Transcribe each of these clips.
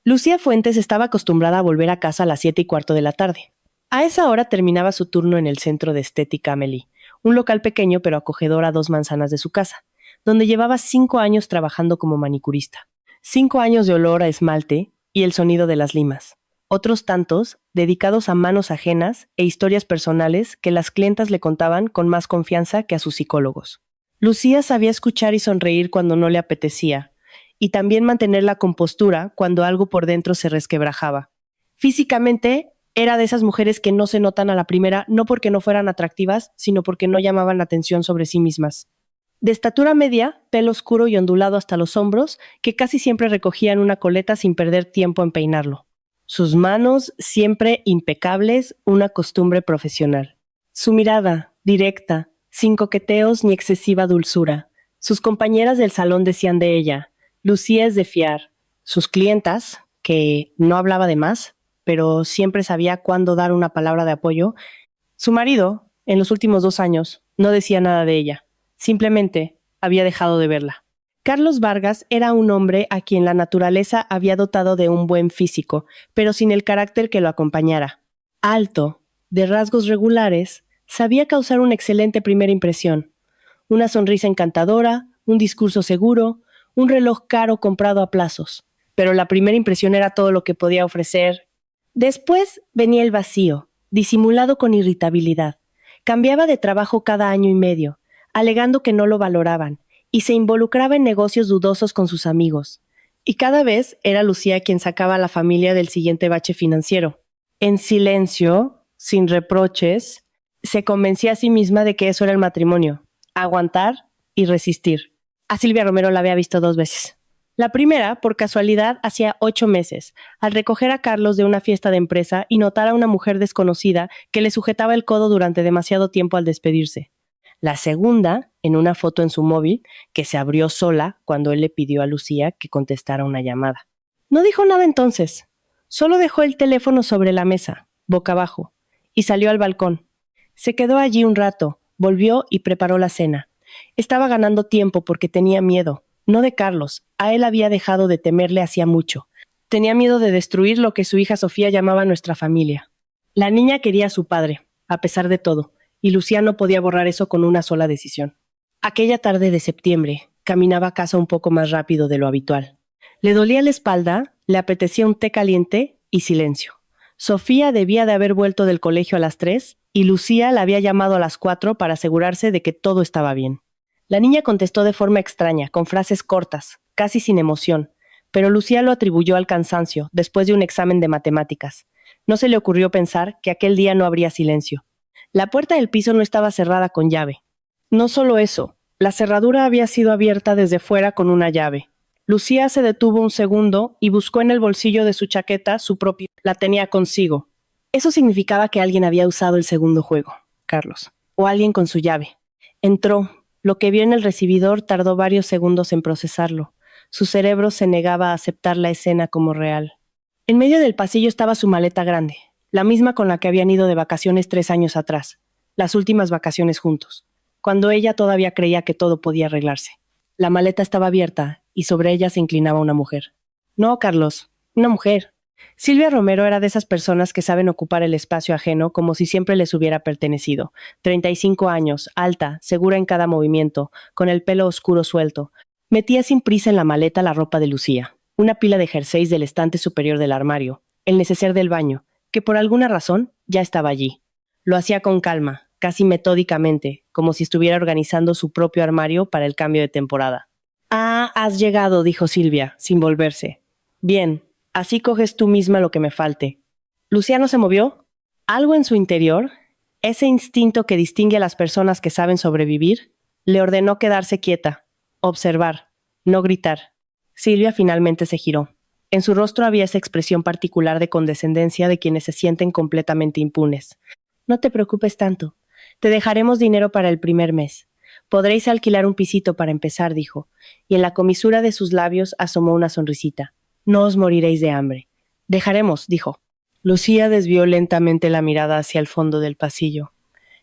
Lucía Fuentes estaba acostumbrada a volver a casa a las 7:15 de la tarde. A esa hora terminaba su turno en el Centro de Estética Amélie, un local pequeño pero acogedor a 2 manzanas de su casa, donde llevaba 5 años trabajando como manicurista. 5 años de olor a esmalte y el sonido de las limas. Otros tantos dedicados a manos ajenas e historias personales que las clientas le contaban con más confianza que a sus psicólogos. Lucía sabía escuchar y sonreír cuando no le apetecía, y también mantener la compostura cuando algo por dentro se resquebrajaba. Físicamente, era de esas mujeres que no se notan a la primera, no porque no fueran atractivas, sino porque no llamaban la atención sobre sí mismas. De estatura media, pelo oscuro y ondulado hasta los hombros, que casi siempre recogían una coleta sin perder tiempo en peinarlo. Sus manos, siempre impecables, una costumbre profesional. Su mirada, directa, sin coqueteos ni excesiva dulzura. Sus compañeras del salón decían de ella: Lucía es de fiar. Sus clientas, que no hablaba de más, pero siempre sabía cuándo dar una palabra de apoyo. Su marido, en los últimos 2 años, no decía nada de ella. Simplemente había dejado de verla. Carlos Vargas era un hombre a quien la naturaleza había dotado de un buen físico, pero sin el carácter que lo acompañara. Alto, de rasgos regulares, sabía causar una excelente primera impresión. Una sonrisa encantadora, un discurso seguro, un reloj caro comprado a plazos. Pero la primera impresión era todo lo que podía ofrecer. Después venía el vacío, disimulado con irritabilidad. Cambiaba de trabajo cada año y medio, alegando que no lo valoraban, y se involucraba en negocios dudosos con sus amigos. Y cada vez era Lucía quien sacaba a la familia del siguiente bache financiero. En silencio, sin reproches, se convencía a sí misma de que eso era el matrimonio: aguantar y resistir. A Silvia Romero la había visto 2 veces. La primera, por casualidad, hacía 8 meses, al recoger a Carlos de una fiesta de empresa y notar a una mujer desconocida que le sujetaba el codo durante demasiado tiempo al despedirse. La segunda, en una foto en su móvil, que se abrió sola cuando él le pidió a Lucía que contestara una llamada. No dijo nada entonces, solo dejó el teléfono sobre la mesa, boca abajo, y salió al balcón. Se quedó allí un rato, volvió y preparó la cena. Estaba ganando tiempo porque tenía miedo, no de Carlos, a él había dejado de temerle hacía mucho. Tenía miedo de destruir lo que su hija Sofía llamaba nuestra familia. La niña quería a su padre, a pesar de todo, y Lucía no podía borrar eso con una sola decisión. Aquella tarde de septiembre, caminaba a casa un poco más rápido de lo habitual. Le dolía la espalda, le apetecía un té caliente y silencio. Sofía debía de haber vuelto del colegio a las 3 y Lucía la había llamado a las 4 para asegurarse de que todo estaba bien. La niña contestó de forma extraña, con frases cortas, casi sin emoción, pero Lucía lo atribuyó al cansancio, después de un examen de matemáticas. No se le ocurrió pensar que aquel día no habría silencio. La puerta del piso no estaba cerrada con llave. No solo eso, la cerradura había sido abierta desde fuera con una llave. Lucía se detuvo un segundo y buscó en el bolsillo de su chaqueta su propia. La tenía consigo. Eso significaba que alguien había usado el segundo juego, Carlos, o alguien con su llave. Entró. Lo que vio en el recibidor tardó varios segundos en procesarlo. Su cerebro se negaba a aceptar la escena como real. En medio del pasillo estaba su maleta grande, la misma con la que habían ido de vacaciones 3 años atrás, las últimas vacaciones juntos, cuando ella todavía creía que todo podía arreglarse. La maleta estaba abierta y sobre ella se inclinaba una mujer. No, Carlos, una mujer. Silvia Romero era de esas personas que saben ocupar el espacio ajeno como si siempre les hubiera pertenecido. 35 años, alta, segura en cada movimiento, con el pelo oscuro suelto. Metía sin prisa en la maleta la ropa de Lucía, una pila de jerseys del estante superior del armario, el neceser del baño, que por alguna razón ya estaba allí. Lo hacía con calma, casi metódicamente, como si estuviera organizando su propio armario para el cambio de temporada. Ah, has llegado, dijo Silvia, sin volverse. Bien, así coges tú misma lo que me falte. Lucía no se movió. Algo en su interior, ese instinto que distingue a las personas que saben sobrevivir, le ordenó quedarse quieta, observar, no gritar. Silvia finalmente se giró. En su rostro había esa expresión particular de condescendencia de quienes se sienten completamente impunes. No te preocupes tanto. Te dejaremos dinero para el primer mes. Podréis alquilar un pisito para empezar, dijo, y en la comisura de sus labios asomó una sonrisita. No os moriréis de hambre. Dejaremos, dijo. Lucía desvió lentamente la mirada hacia el fondo del pasillo.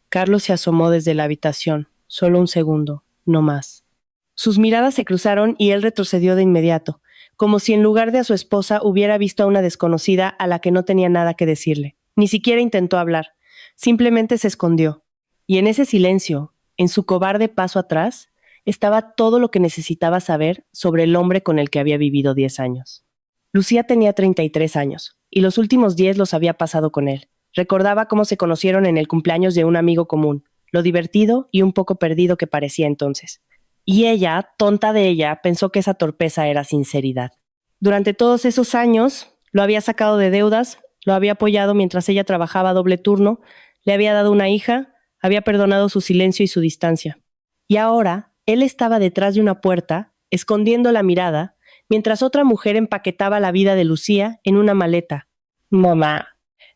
Carlos se asomó desde la habitación, solo un segundo, no más. Sus miradas se cruzaron y él retrocedió de inmediato, como si en lugar de a su esposa hubiera visto a una desconocida a la que no tenía nada que decirle. Ni siquiera intentó hablar, simplemente se escondió. Y en ese silencio, en su cobarde paso atrás, estaba todo lo que necesitaba saber sobre el hombre con el que había vivido 10 años. Lucía tenía 33 años, y los últimos 10 los había pasado con él. Recordaba cómo se conocieron en el cumpleaños de un amigo común, lo divertido y un poco perdido que parecía entonces. Y ella, tonta de ella, pensó que esa torpeza era sinceridad. Durante todos esos años, lo había sacado de deudas, lo había apoyado mientras ella trabajaba doble turno, le había dado una hija, había perdonado su silencio y su distancia. Y ahora, él estaba detrás de una puerta, escondiendo la mirada, mientras otra mujer empaquetaba la vida de Lucía en una maleta. «Mamá».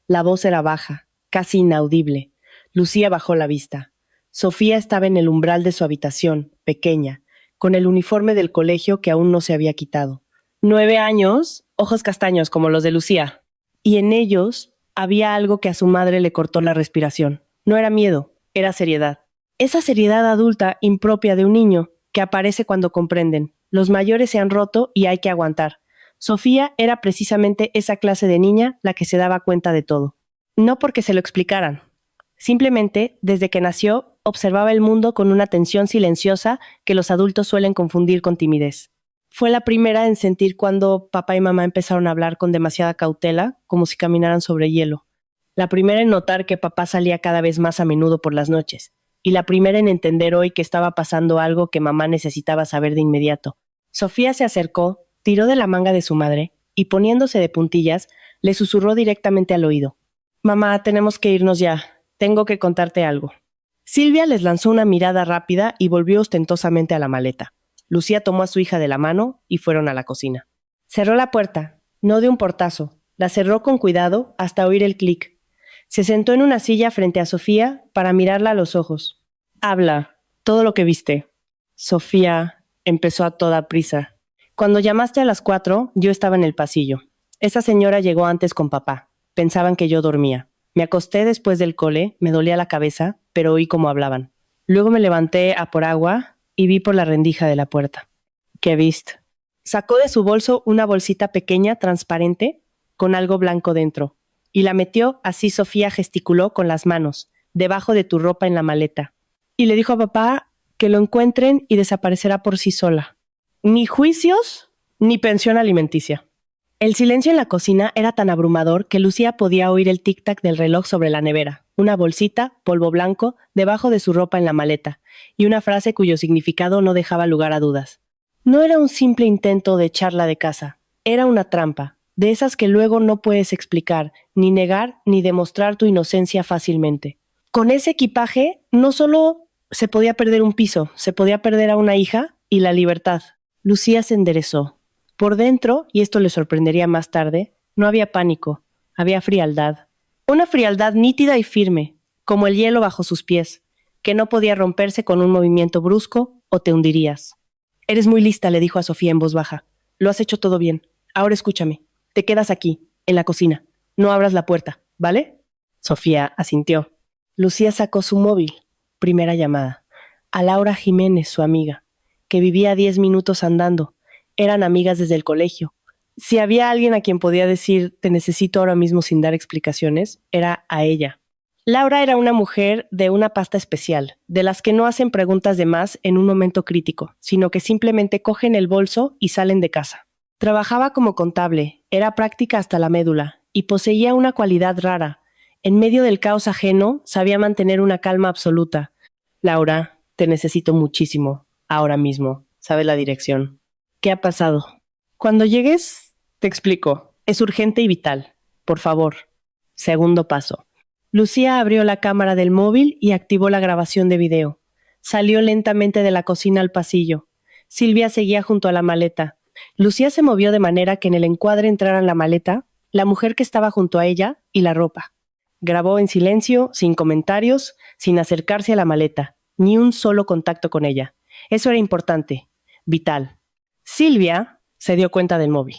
La voz era baja, casi inaudible. Lucía bajó la vista. Sofía estaba en el umbral de su habitación, pequeña, con el uniforme del colegio que aún no se había quitado. 9 años, ojos castaños como los de Lucía. Y en ellos había algo que a su madre le cortó la respiración. No era miedo, era seriedad. Esa seriedad adulta impropia de un niño que aparece cuando comprenden. Los mayores se han roto y hay que aguantar. Sofía era precisamente esa clase de niña la que se daba cuenta de todo. No porque se lo explicaran. Simplemente, desde que nació, observaba el mundo con una atención silenciosa que los adultos suelen confundir con timidez. Fue la primera en sentir cuando papá y mamá empezaron a hablar con demasiada cautela, como si caminaran sobre hielo. La primera en notar que papá salía cada vez más a menudo por las noches. Y la primera en entender hoy que estaba pasando algo que mamá necesitaba saber de inmediato. Sofía se acercó, tiró de la manga de su madre y, poniéndose de puntillas, le susurró directamente al oído. «Mamá, tenemos que irnos ya. Tengo que contarte algo». Silvia les lanzó una mirada rápida y volvió ostentosamente a la maleta. Lucía tomó a su hija de la mano y fueron a la cocina. Cerró la puerta, no de un portazo. La cerró con cuidado hasta oír el clic. Se sentó en una silla frente a Sofía para mirarla a los ojos. «Habla, todo lo que viste». Sofía empezó a toda prisa. «Cuando llamaste a las 4, yo estaba en el pasillo. Esa señora llegó antes con papá. Pensaban que yo dormía. Me acosté después del cole, me dolía la cabeza, pero oí cómo hablaban. Luego me levanté a por agua y vi por la rendija de la puerta». «¿Qué viste?» Sacó de su bolso una bolsita pequeña, transparente, con algo blanco dentro, y la metió, así Sofía gesticuló con las manos, debajo de tu ropa en la maleta. Y le dijo a papá que lo encuentren y desaparecerá por sí sola. Ni juicios, ni pensión alimenticia. El silencio en la cocina era tan abrumador que Lucía podía oír el tic-tac del reloj sobre la nevera, una bolsita, polvo blanco, debajo de su ropa en la maleta, y una frase cuyo significado no dejaba lugar a dudas. No era un simple intento de echarla de casa, era una trampa, de esas que luego no puedes explicar, ni negar, ni demostrar tu inocencia fácilmente. Con ese equipaje, no solo se podía perder un piso, se podía perder a una hija y la libertad. Lucía se enderezó. Por dentro, y esto le sorprendería más tarde, no había pánico, había frialdad. Una frialdad nítida y firme, como el hielo bajo sus pies, que no podía romperse con un movimiento brusco o te hundirías. «Eres muy lista», le dijo a Sofía en voz baja. «Lo has hecho todo bien. Ahora escúchame. Te quedas aquí, en la cocina. No abras la puerta, ¿vale?» Sofía asintió. Lucía sacó su móvil. Primera llamada. A Laura Jiménez, su amiga, que vivía 10 minutos andando. Eran amigas desde el colegio. Si había alguien a quien podía decir «te necesito ahora mismo» sin dar explicaciones, era a ella. Laura era una mujer de una pasta especial, de las que no hacen preguntas de más en un momento crítico, sino que simplemente cogen el bolso y salen de casa. Trabajaba como contable, era práctica hasta la médula, y poseía una cualidad rara. En medio del caos ajeno, sabía mantener una calma absoluta. «Laura, te necesito muchísimo, ahora mismo. ¿Sabes la dirección?» «¿Qué ha pasado?» «Cuando llegues, te explico. Es urgente y vital. Por favor». Segundo paso. Lucía abrió la cámara del móvil y activó la grabación de video. Salió lentamente de la cocina al pasillo. Silvia seguía junto a la maleta. Lucía se movió de manera que en el encuadre entraran la maleta, la mujer que estaba junto a ella y la ropa. Grabó en silencio, sin comentarios, sin acercarse a la maleta, ni un solo contacto con ella. Eso era importante, vital. Silvia se dio cuenta del móvil.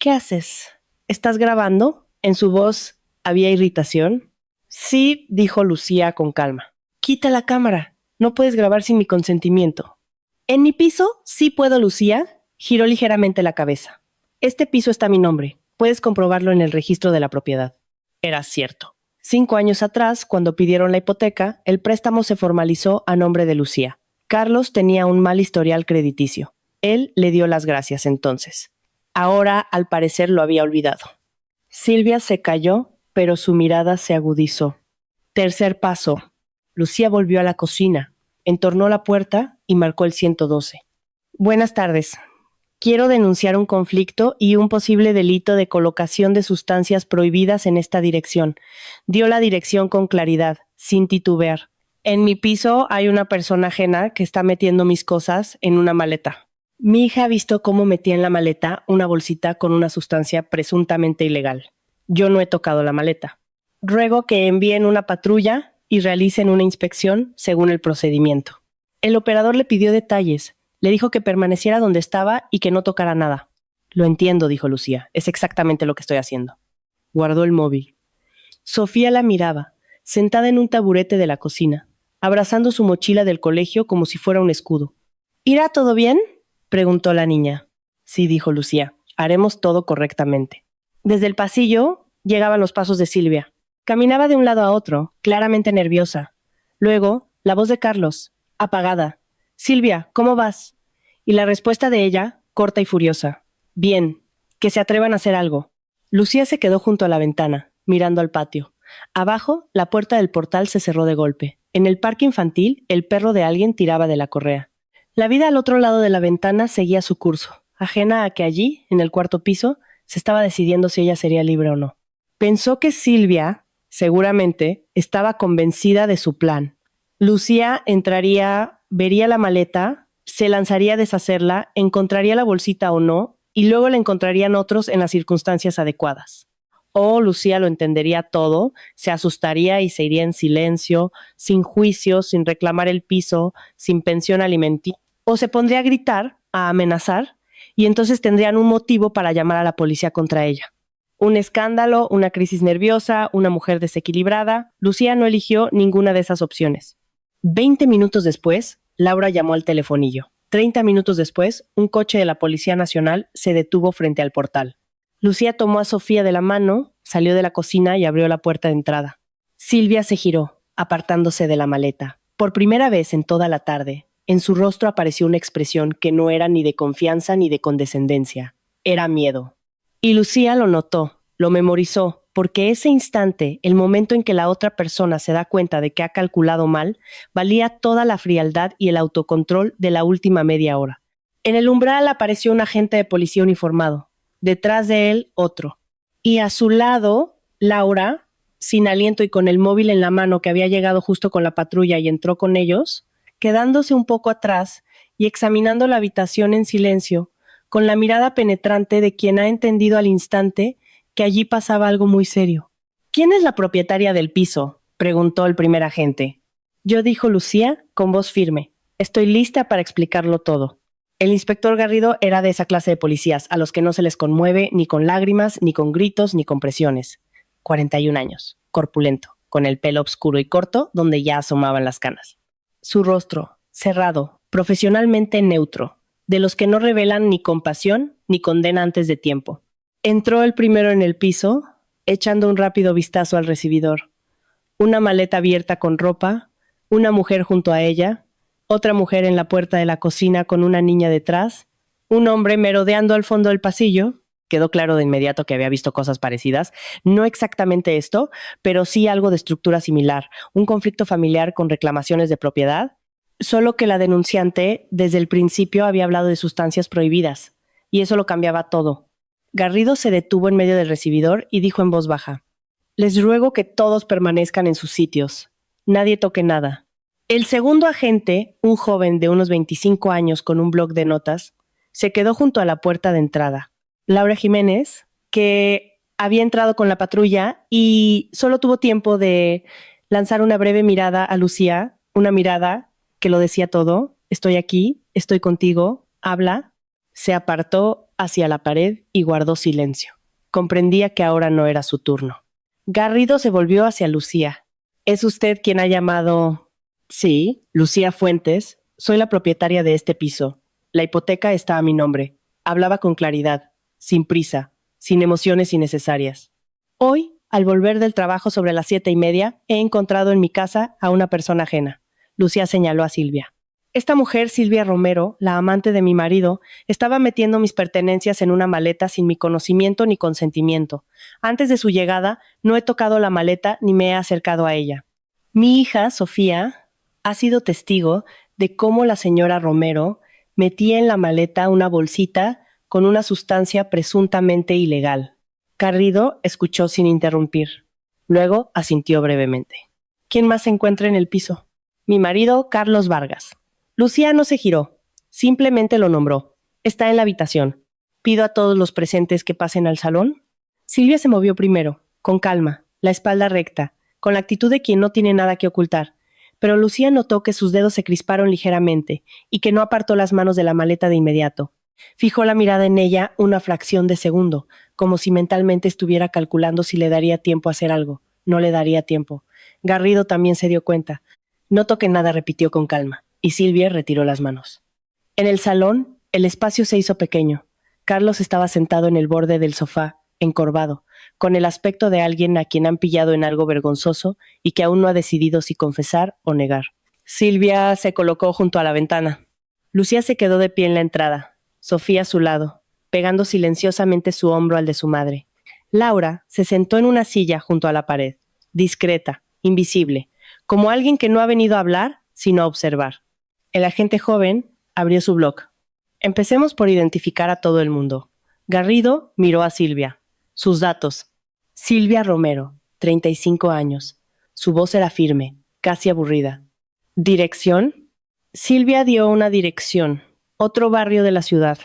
«¿Qué haces? ¿Estás grabando?» En su voz había irritación. «Sí», dijo Lucía con calma. «Quita la cámara. No puedes grabar sin mi consentimiento». «¿En mi piso? Sí puedo, Lucía». Giró ligeramente la cabeza. Este piso está a mi nombre. Puedes comprobarlo en el registro de la propiedad. Era cierto. 5 años atrás, cuando pidieron la hipoteca, el préstamo se formalizó a nombre de Lucía. Carlos tenía un mal historial crediticio. Él le dio las gracias entonces. Ahora, al parecer, lo había olvidado. Silvia se calló, pero su mirada se agudizó. Tercer paso. Lucía volvió a la cocina, entornó la puerta y marcó el 112. Buenas tardes. Quiero denunciar un conflicto y un posible delito de colocación de sustancias prohibidas en esta dirección. Dio la dirección con claridad, sin titubear. En mi piso hay una persona ajena que está metiendo mis cosas en una maleta. Mi hija ha visto cómo metía en la maleta una bolsita con una sustancia presuntamente ilegal. Yo no he tocado la maleta. Ruego que envíen una patrulla y realicen una inspección según el procedimiento. El operador le pidió detalles. Le dijo que permaneciera donde estaba y que no tocara nada. Lo entiendo, dijo Lucía. Es exactamente lo que estoy haciendo. Guardó el móvil. Sofía la miraba, sentada en un taburete de la cocina, abrazando su mochila del colegio como si fuera un escudo. ¿Irá todo bien?, preguntó la niña. Sí, dijo Lucía. Haremos todo correctamente. Desde el pasillo llegaban los pasos de Silvia. Caminaba de un lado a otro, claramente nerviosa. Luego, la voz de Carlos, apagada. Silvia, ¿cómo vas? Y la respuesta de ella, corta y furiosa. Bien, que se atrevan a hacer algo. Lucía se quedó junto a la ventana, mirando al patio. Abajo, la puerta del portal se cerró de golpe. En el parque infantil, el perro de alguien tiraba de la correa. La vida al otro lado de la ventana seguía su curso, ajena a que allí, en el cuarto piso, se estaba decidiendo si ella sería libre o no. Pensó que Silvia, seguramente, estaba convencida de su plan. Lucía entraría, vería la maleta, se lanzaría a deshacerla, encontraría la bolsita o no, y luego la encontrarían otros en las circunstancias adecuadas. O Lucía lo entendería todo, se asustaría y se iría en silencio, sin juicio, sin reclamar el piso, sin pensión alimenticia. O se pondría a gritar, a amenazar, y entonces tendrían un motivo para llamar a la policía contra ella. Un escándalo, una crisis nerviosa, una mujer desequilibrada. Lucía no eligió ninguna de esas opciones. 20 minutos después, Laura llamó al telefonillo. 30 minutos después, un coche de la Policía Nacional se detuvo frente al portal. Lucía tomó a Sofía de la mano, salió de la cocina y abrió la puerta de entrada. Silvia se giró, apartándose de la maleta. Por primera vez en toda la tarde, en su rostro apareció una expresión que no era ni de confianza ni de condescendencia. Era miedo. Y Lucía lo notó, lo memorizó, porque ese instante, el momento en que la otra persona se da cuenta de que ha calculado mal, valía toda la frialdad y el autocontrol de la última media hora. En el umbral apareció un agente de policía uniformado. Detrás de él, otro. Y a su lado, Laura, sin aliento y con el móvil en la mano que había llegado justo con la patrulla y entró con ellos, quedándose un poco atrás y examinando la habitación en silencio, con la mirada penetrante de quien ha entendido al instante que allí pasaba algo muy serio. ¿Quién es la propietaria del piso?, preguntó el primer agente. Yo, dijo Lucía, con voz firme. Estoy lista para explicarlo todo. El inspector Garrido era de esa clase de policías, a los que no se les conmueve ni con lágrimas, ni con gritos, ni con presiones. 41 años, corpulento, con el pelo oscuro y corto, donde ya asomaban las canas. Su rostro, cerrado, profesionalmente neutro, de los que no revelan ni compasión ni condena antes de tiempo. Entró el primero en el piso, echando un rápido vistazo al recibidor. Una maleta abierta con ropa, una mujer junto a ella, otra mujer en la puerta de la cocina con una niña detrás, un hombre merodeando al fondo del pasillo. Quedó claro de inmediato que había visto cosas parecidas, no exactamente esto, pero sí algo de estructura similar, un conflicto familiar con reclamaciones de propiedad, solo que la denunciante desde el principio había hablado de sustancias prohibidas, y eso lo cambiaba todo. Garrido se detuvo en medio del recibidor y dijo en voz baja: Les ruego que todos permanezcan en sus sitios. Nadie toque nada. El segundo agente, un joven de unos 25 años con un bloc de notas, se quedó junto a la puerta de entrada. Laura Jiménez, que había entrado con la patrulla y solo tuvo tiempo de lanzar una breve mirada a Lucía, una mirada que lo decía todo. Estoy aquí, estoy contigo, habla. Se apartó hacia la pared y guardó silencio. Comprendía que ahora no era su turno. Garrido se volvió hacia Lucía. ¿Es usted quien ha llamado? Sí, Lucía Fuentes. Soy la propietaria de este piso. La hipoteca está a mi nombre. Hablaba con claridad. sin prisa, sin emociones innecesarias. Hoy, al volver del trabajo sobre las 7:30, he encontrado en mi casa a una persona ajena. Lucía señaló a Silvia. Esta mujer, Silvia Romero, la amante de mi marido, estaba metiendo mis pertenencias en una maleta sin mi conocimiento ni consentimiento. Antes de su llegada, no he tocado la maleta ni me he acercado a ella. Mi hija, Sofía, ha sido testigo de cómo la señora Romero metía en la maleta una bolsita con una sustancia presuntamente ilegal. Garrido escuchó sin interrumpir. Luego asintió brevemente. ¿Quién más se encuentra en el piso? Mi marido, Carlos Vargas. Lucía no se giró, simplemente lo nombró. Está en la habitación. ¿Pido a todos los presentes que pasen al salón? Silvia se movió primero, con calma, la espalda recta, con la actitud de quien no tiene nada que ocultar. Pero Lucía notó que sus dedos se crisparon ligeramente y que no apartó las manos de la maleta de inmediato. Fijó la mirada en ella una fracción de segundo, como si mentalmente estuviera calculando si le daría tiempo a hacer algo. No le daría tiempo. Garrido también se dio cuenta. No toque nada, repitió con calma, y Silvia retiró las manos. En el salón, el espacio se hizo pequeño. Carlos estaba sentado en el borde del sofá, encorvado, con el aspecto de alguien a quien han pillado en algo vergonzoso y que aún no ha decidido si confesar o negar. Silvia se colocó junto a la ventana. Lucía se quedó de pie en la entrada, Sofía a su lado, pegando silenciosamente su hombro al de su madre. Laura se sentó en una silla junto a la pared, discreta, invisible, como alguien que no ha venido a hablar, sino a observar. El agente joven abrió su blog. Empecemos por identificar a todo el mundo. Garrido miró a Silvia. Sus datos. Silvia Romero, 35 años. Su voz era firme, casi aburrida. ¿Dirección? Silvia dio una dirección, otro barrio de la ciudad.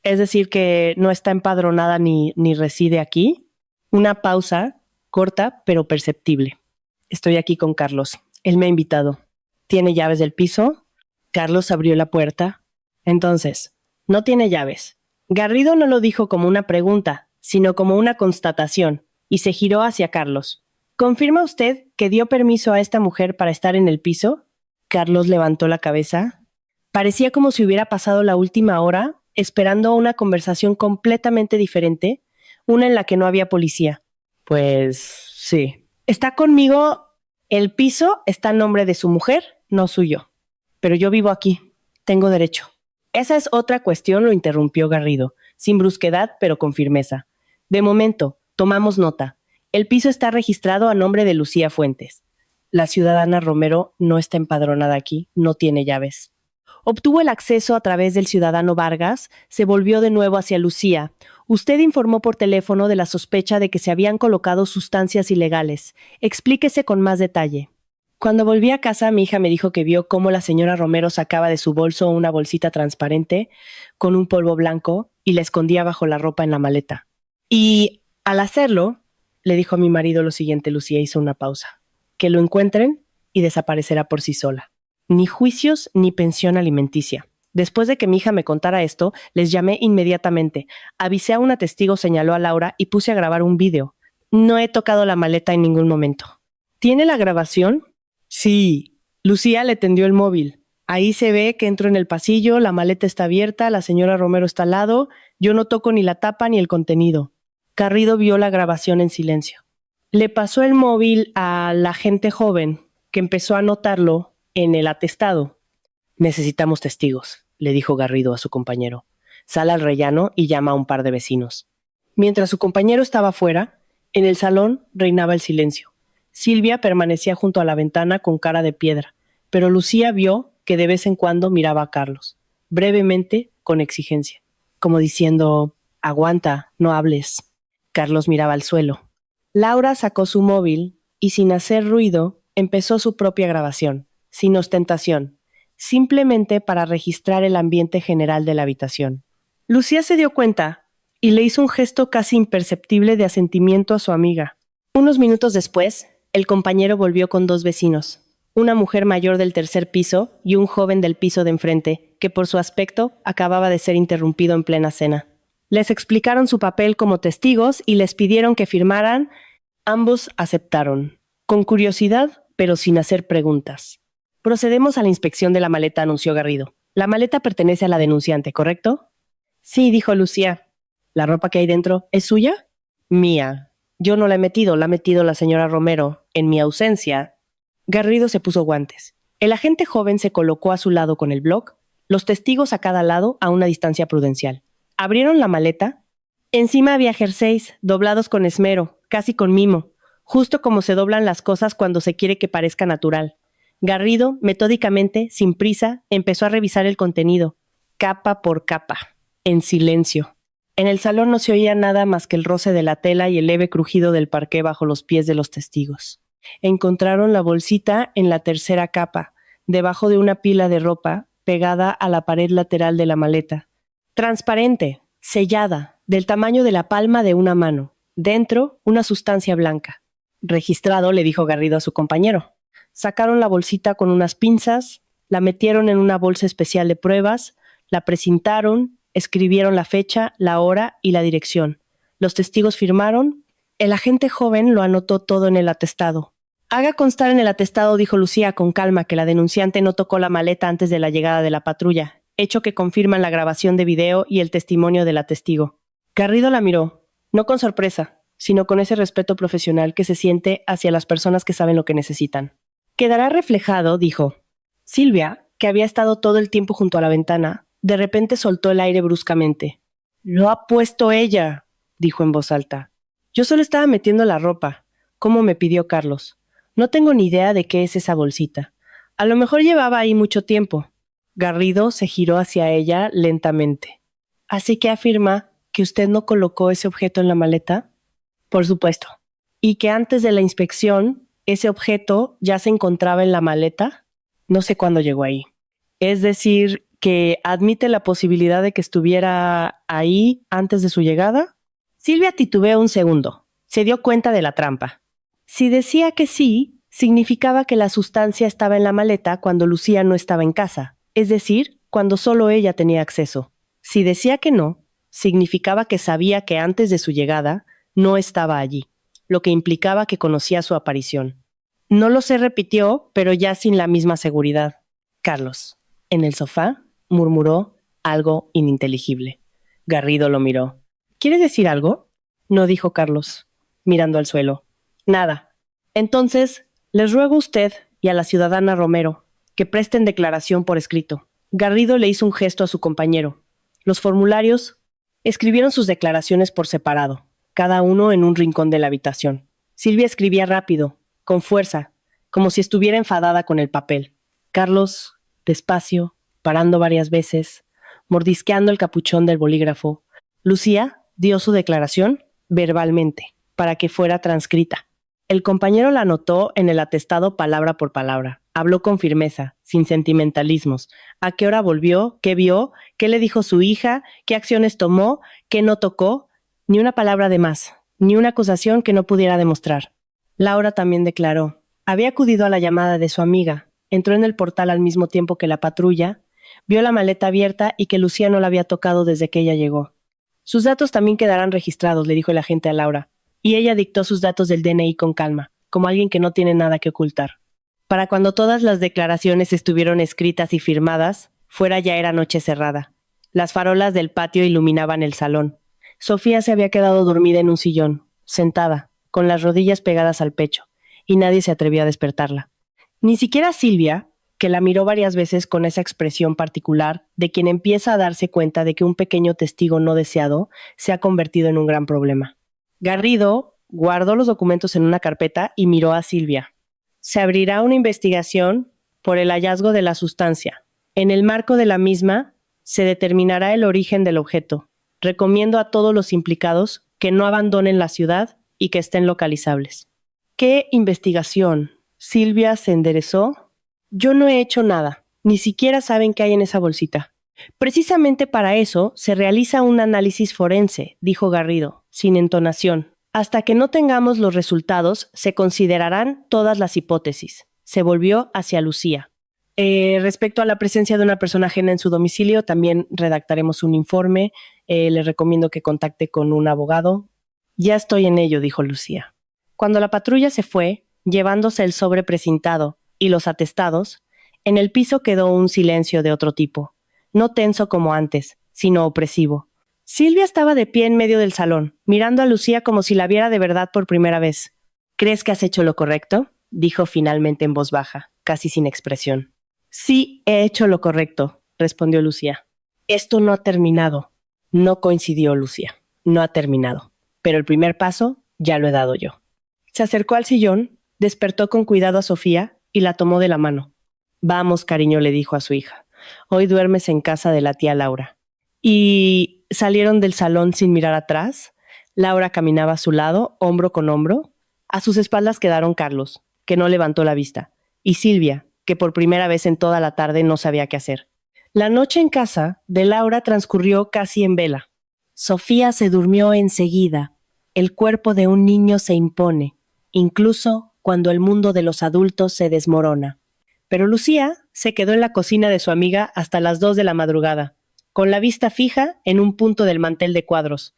Es decir, que no está empadronada ni reside aquí. Una pausa, corta pero perceptible. Estoy aquí con Carlos. Él me ha invitado. ¿Tiene llaves del piso? Carlos abrió la puerta. Entonces, no tiene llaves. Garrido no lo dijo como una pregunta, sino como una constatación, y se giró hacia Carlos. ¿Confirma usted que dio permiso a esta mujer para estar en el piso? Carlos levantó la cabeza. Parecía como si hubiera pasado la última hora esperando una conversación completamente diferente, una en la que no había policía. Pues sí. Está conmigo. El piso está en nombre de su mujer, no suyo. Pero yo vivo aquí. Tengo derecho. Esa es otra cuestión, lo interrumpió Garrido, sin brusquedad, pero con firmeza. De momento, tomamos nota. El piso está registrado a nombre de Lucía Fuentes. La ciudadana Romero no está empadronada aquí, no tiene llaves. Obtuvo el acceso a través del ciudadano Vargas, se volvió de nuevo hacia Lucía. Usted informó por teléfono de la sospecha de que se habían colocado sustancias ilegales. Explíquese con más detalle. Cuando volví a casa, mi hija me dijo que vio cómo la señora Romero sacaba de su bolso una bolsita transparente con un polvo blanco y la escondía bajo la ropa en la maleta. Y al hacerlo, le dijo a mi marido lo siguiente. Lucía hizo una pausa. Que lo encuentren y desaparecerá por sí sola. Ni juicios ni pensión alimenticia. Después de que mi hija me contara esto, les llamé inmediatamente. Avisé a una testigo, señaló a Laura, y puse a grabar un vídeo. No he tocado la maleta en ningún momento. ¿Tiene la grabación? Sí. Lucía le tendió el móvil. Ahí se ve que entro en el pasillo, la maleta está abierta, la señora Romero está al lado, yo no toco ni la tapa ni el contenido. Garrido vio la grabación en silencio. Le pasó el móvil a la gente joven, que empezó a anotarlo en el atestado. Necesitamos testigos, le dijo Garrido a su compañero. Sal al rellano y llama a un par de vecinos. Mientras su compañero estaba fuera, en el salón reinaba el silencio. Silvia permanecía junto a la ventana con cara de piedra, pero Lucía vio que de vez en cuando miraba a Carlos, brevemente, con exigencia, como diciendo, aguanta, no hables. Carlos miraba al suelo. Laura sacó su móvil y, sin hacer ruido, empezó su propia grabación, sin ostentación, simplemente para registrar el ambiente general de la habitación. Lucía se dio cuenta y le hizo un gesto casi imperceptible de asentimiento a su amiga. Unos minutos después, el compañero volvió con dos vecinos, una mujer mayor del tercer piso y un joven del piso de enfrente, que por su aspecto acababa de ser interrumpido en plena cena. Les explicaron su papel como testigos y les pidieron que firmaran. Ambos aceptaron, con curiosidad, pero sin hacer preguntas. Procedemos a la inspección de la maleta, anunció Garrido. La maleta pertenece a la denunciante, ¿correcto? Sí, dijo Lucía. ¿La ropa que hay dentro es suya? Mía. Yo no la ha metido la señora Romero. En mi ausencia. Garrido se puso guantes. El agente joven se colocó a su lado con el bloc, los testigos a cada lado a una distancia prudencial. Abrieron la maleta. Encima había jerseys, doblados con esmero, casi con mimo, justo como se doblan las cosas cuando se quiere que parezca natural. Garrido, metódicamente, sin prisa, empezó a revisar el contenido, capa por capa, en silencio. En el salón no se oía nada más que el roce de la tela y el leve crujido del parqué bajo los pies de los testigos. Encontraron la bolsita en la tercera capa, debajo de una pila de ropa, pegada a la pared lateral de la maleta. Transparente, sellada, del tamaño de la palma de una mano. Dentro, una sustancia blanca. Registrado, le dijo Garrido a su compañero. Sacaron la bolsita con unas pinzas, la metieron en una bolsa especial de pruebas, la precintaron, escribieron la fecha, la hora y la dirección. Los testigos firmaron. El agente joven lo anotó todo en el atestado. Haga constar en el atestado, dijo Lucía con calma, que la denunciante no tocó la maleta antes de la llegada de la patrulla, hecho que confirman la grabación de video y el testimonio de la testigo. Garrido la miró, no con sorpresa, sino con ese respeto profesional que se siente hacia las personas que saben lo que necesitan. Quedará reflejado, dijo. Silvia, que había estado todo el tiempo junto a la ventana, de repente soltó el aire bruscamente. Lo ha puesto ella, dijo en voz alta. Yo solo estaba metiendo la ropa, como me pidió Carlos. No tengo ni idea de qué es esa bolsita. A lo mejor llevaba ahí mucho tiempo. Garrido se giró hacia ella lentamente. ¿Así que afirma que usted no colocó ese objeto en la maleta? Por supuesto. ¿Y que antes de la inspección, ese objeto ya se encontraba en la maleta? No sé cuándo llegó ahí. Es decir, que admite la posibilidad de que estuviera ahí antes de su llegada. Silvia titubeó un segundo. Se dio cuenta de la trampa. Si decía que sí, significaba que la sustancia estaba en la maleta cuando Lucía no estaba en casa, es decir, cuando solo ella tenía acceso. Si decía que no, significaba que sabía que antes de su llegada no estaba allí, lo que implicaba que conocía su aparición. No lo sé, repitió, pero ya sin la misma seguridad. Carlos, en el sofá, murmuró algo ininteligible. Garrido lo miró. ¿Quiere decir algo? No dijo Carlos, mirando al suelo. Nada. Entonces, les ruego a usted y a la ciudadana Romero que presten declaración por escrito. Garrido le hizo un gesto a su compañero. Los formularios escribieron sus declaraciones por separado, cada uno en un rincón de la habitación. Silvia escribía rápido, con fuerza, como si estuviera enfadada con el papel. Carlos, despacio, parando varias veces, mordisqueando el capuchón del bolígrafo. Lucía dio su declaración verbalmente, para que fuera transcrita. El compañero la anotó en el atestado palabra por palabra. Habló con firmeza, sin sentimentalismos. ¿A qué hora volvió? ¿Qué vio? ¿Qué le dijo su hija? ¿Qué acciones tomó? ¿Qué no tocó? Ni una palabra de más, ni una acusación que no pudiera demostrar. Laura también declaró. Había acudido a la llamada de su amiga. Entró en el portal al mismo tiempo que la patrulla. Vio la maleta abierta y que Lucía no la había tocado desde que ella llegó. Sus datos también quedarán registrados, le dijo el agente a Laura. Y ella dictó sus datos del DNI con calma, como alguien que no tiene nada que ocultar. Para cuando todas las declaraciones estuvieron escritas y firmadas, fuera ya era noche cerrada. Las farolas del patio iluminaban el salón. Sofía se había quedado dormida en un sillón, sentada, con las rodillas pegadas al pecho, y nadie se atrevió a despertarla. Ni siquiera Silvia, que la miró varias veces con esa expresión particular de quien empieza a darse cuenta de que un pequeño testigo no deseado se ha convertido en un gran problema. Garrido guardó los documentos en una carpeta y miró a Silvia. Se abrirá una investigación por el hallazgo de la sustancia. En el marco de la misma, se determinará el origen del objeto. Recomiendo a todos los implicados que no abandonen la ciudad y que estén localizables. ¿Qué investigación? Silvia se enderezó. Yo no he hecho nada. Ni siquiera saben qué hay en esa bolsita. Precisamente para eso se realiza un análisis forense, dijo Garrido, sin entonación. Hasta que no tengamos los resultados, se considerarán todas las hipótesis. Se volvió hacia Lucía. Respecto a la presencia de una persona ajena en su domicilio, también redactaremos un informe. Le recomiendo que contacte con un abogado. Ya estoy en ello, dijo Lucía. Cuando la patrulla se fue, llevándose el sobre precintado y los atestados, en el piso quedó un silencio de otro tipo. No tenso como antes, sino opresivo. Silvia estaba de pie en medio del salón, mirando a Lucía como si la viera de verdad por primera vez. ¿Crees que has hecho lo correcto?, dijo finalmente en voz baja, casi sin expresión. Sí, he hecho lo correcto, respondió Lucía. Esto no ha terminado. No coincidió Lucía. No ha terminado. Pero el primer paso ya lo he dado yo. Se acercó al sillón, despertó con cuidado a Sofía y la tomó de la mano. Vamos, cariño, le dijo a su hija. Hoy duermes en casa de la tía Laura. Y salieron del salón sin mirar atrás. Laura caminaba a su lado, hombro con hombro. A sus espaldas quedaron Carlos, que no levantó la vista, y Silvia, que por primera vez en toda la tarde no sabía qué hacer. La noche en casa de Laura transcurrió casi en vela. Sofía se durmió enseguida. El cuerpo de un niño se impone, incluso cuando el mundo de los adultos se desmorona. Pero Lucía se quedó en la cocina de su amiga hasta las 2 de la madrugada, con la vista fija en un punto del mantel de cuadros.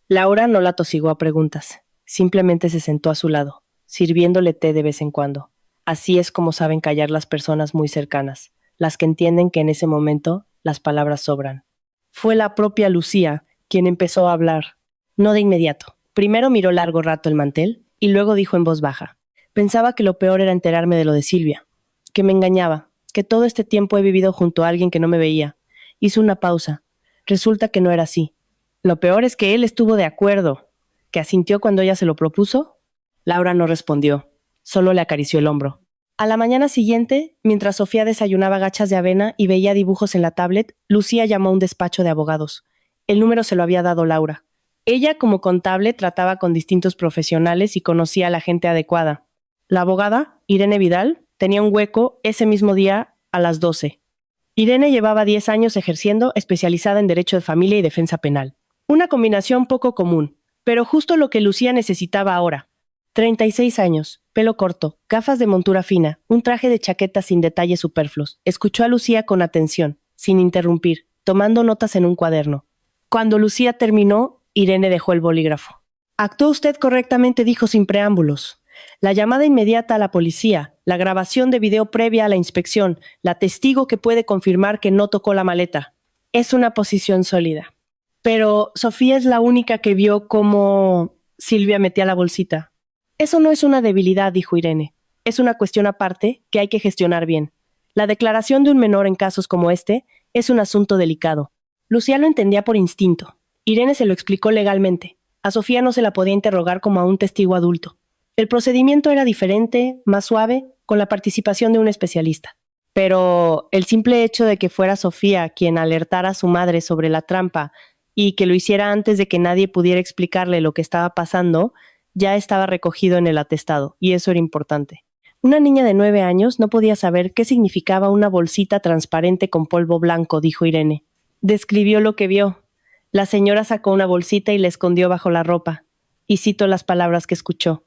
Laura no la tosigó a preguntas. Simplemente se sentó a su lado, sirviéndole té de vez en cuando. Así es como saben callar las personas muy cercanas, las que entienden que en ese momento las palabras sobran. Fue la propia Lucía quien empezó a hablar. No de inmediato. Primero miró largo rato el mantel y luego dijo en voz baja. Pensaba que lo peor era enterarme de lo de Silvia, que me engañaba, que todo este tiempo he vivido junto a alguien que no me veía. Hizo una pausa. Resulta que no era así. Lo peor es que él estuvo de acuerdo, que asintió cuando ella se lo propuso. Laura no respondió, solo le acarició el hombro. A la mañana siguiente, mientras Sofía desayunaba gachas de avena y veía dibujos en la tablet, Lucía llamó a un despacho de abogados. El número se lo había dado Laura. Ella, como contable, trataba con distintos profesionales y conocía a la gente adecuada. La abogada, Irene Vidal, tenía un hueco ese mismo día a las 12. Irene llevaba 10 años ejerciendo, especializada en Derecho de Familia y Defensa Penal. Una combinación poco común, pero justo lo que Lucía necesitaba ahora. 36 años, pelo corto, gafas de montura fina, un traje de chaqueta sin detalles superfluos. Escuchó a Lucía con atención, sin interrumpir, tomando notas en un cuaderno. Cuando Lucía terminó, Irene dejó el bolígrafo. Actuó usted correctamente, dijo sin preámbulos. La llamada inmediata a la policía, la grabación de video previa a la inspección, la testigo que puede confirmar que no tocó la maleta. Es una posición sólida. Pero Sofía es la única que vio cómo Silvia metía la bolsita. Eso no es una debilidad, dijo Irene. Es una cuestión aparte que hay que gestionar bien. La declaración de un menor en casos como este es un asunto delicado. Lucía lo entendía por instinto. Irene se lo explicó legalmente. A Sofía no se la podía interrogar como a un testigo adulto. El procedimiento era diferente, más suave, con la participación de un especialista. Pero el simple hecho de que fuera Sofía quien alertara a su madre sobre la trampa y que lo hiciera antes de que nadie pudiera explicarle lo que estaba pasando, ya estaba recogido en el atestado, y eso era importante. Una niña de 9 años no podía saber qué significaba una bolsita transparente con polvo blanco, dijo Irene. Describió lo que vio. La señora sacó una bolsita y la escondió bajo la ropa. Y cito las palabras que escuchó.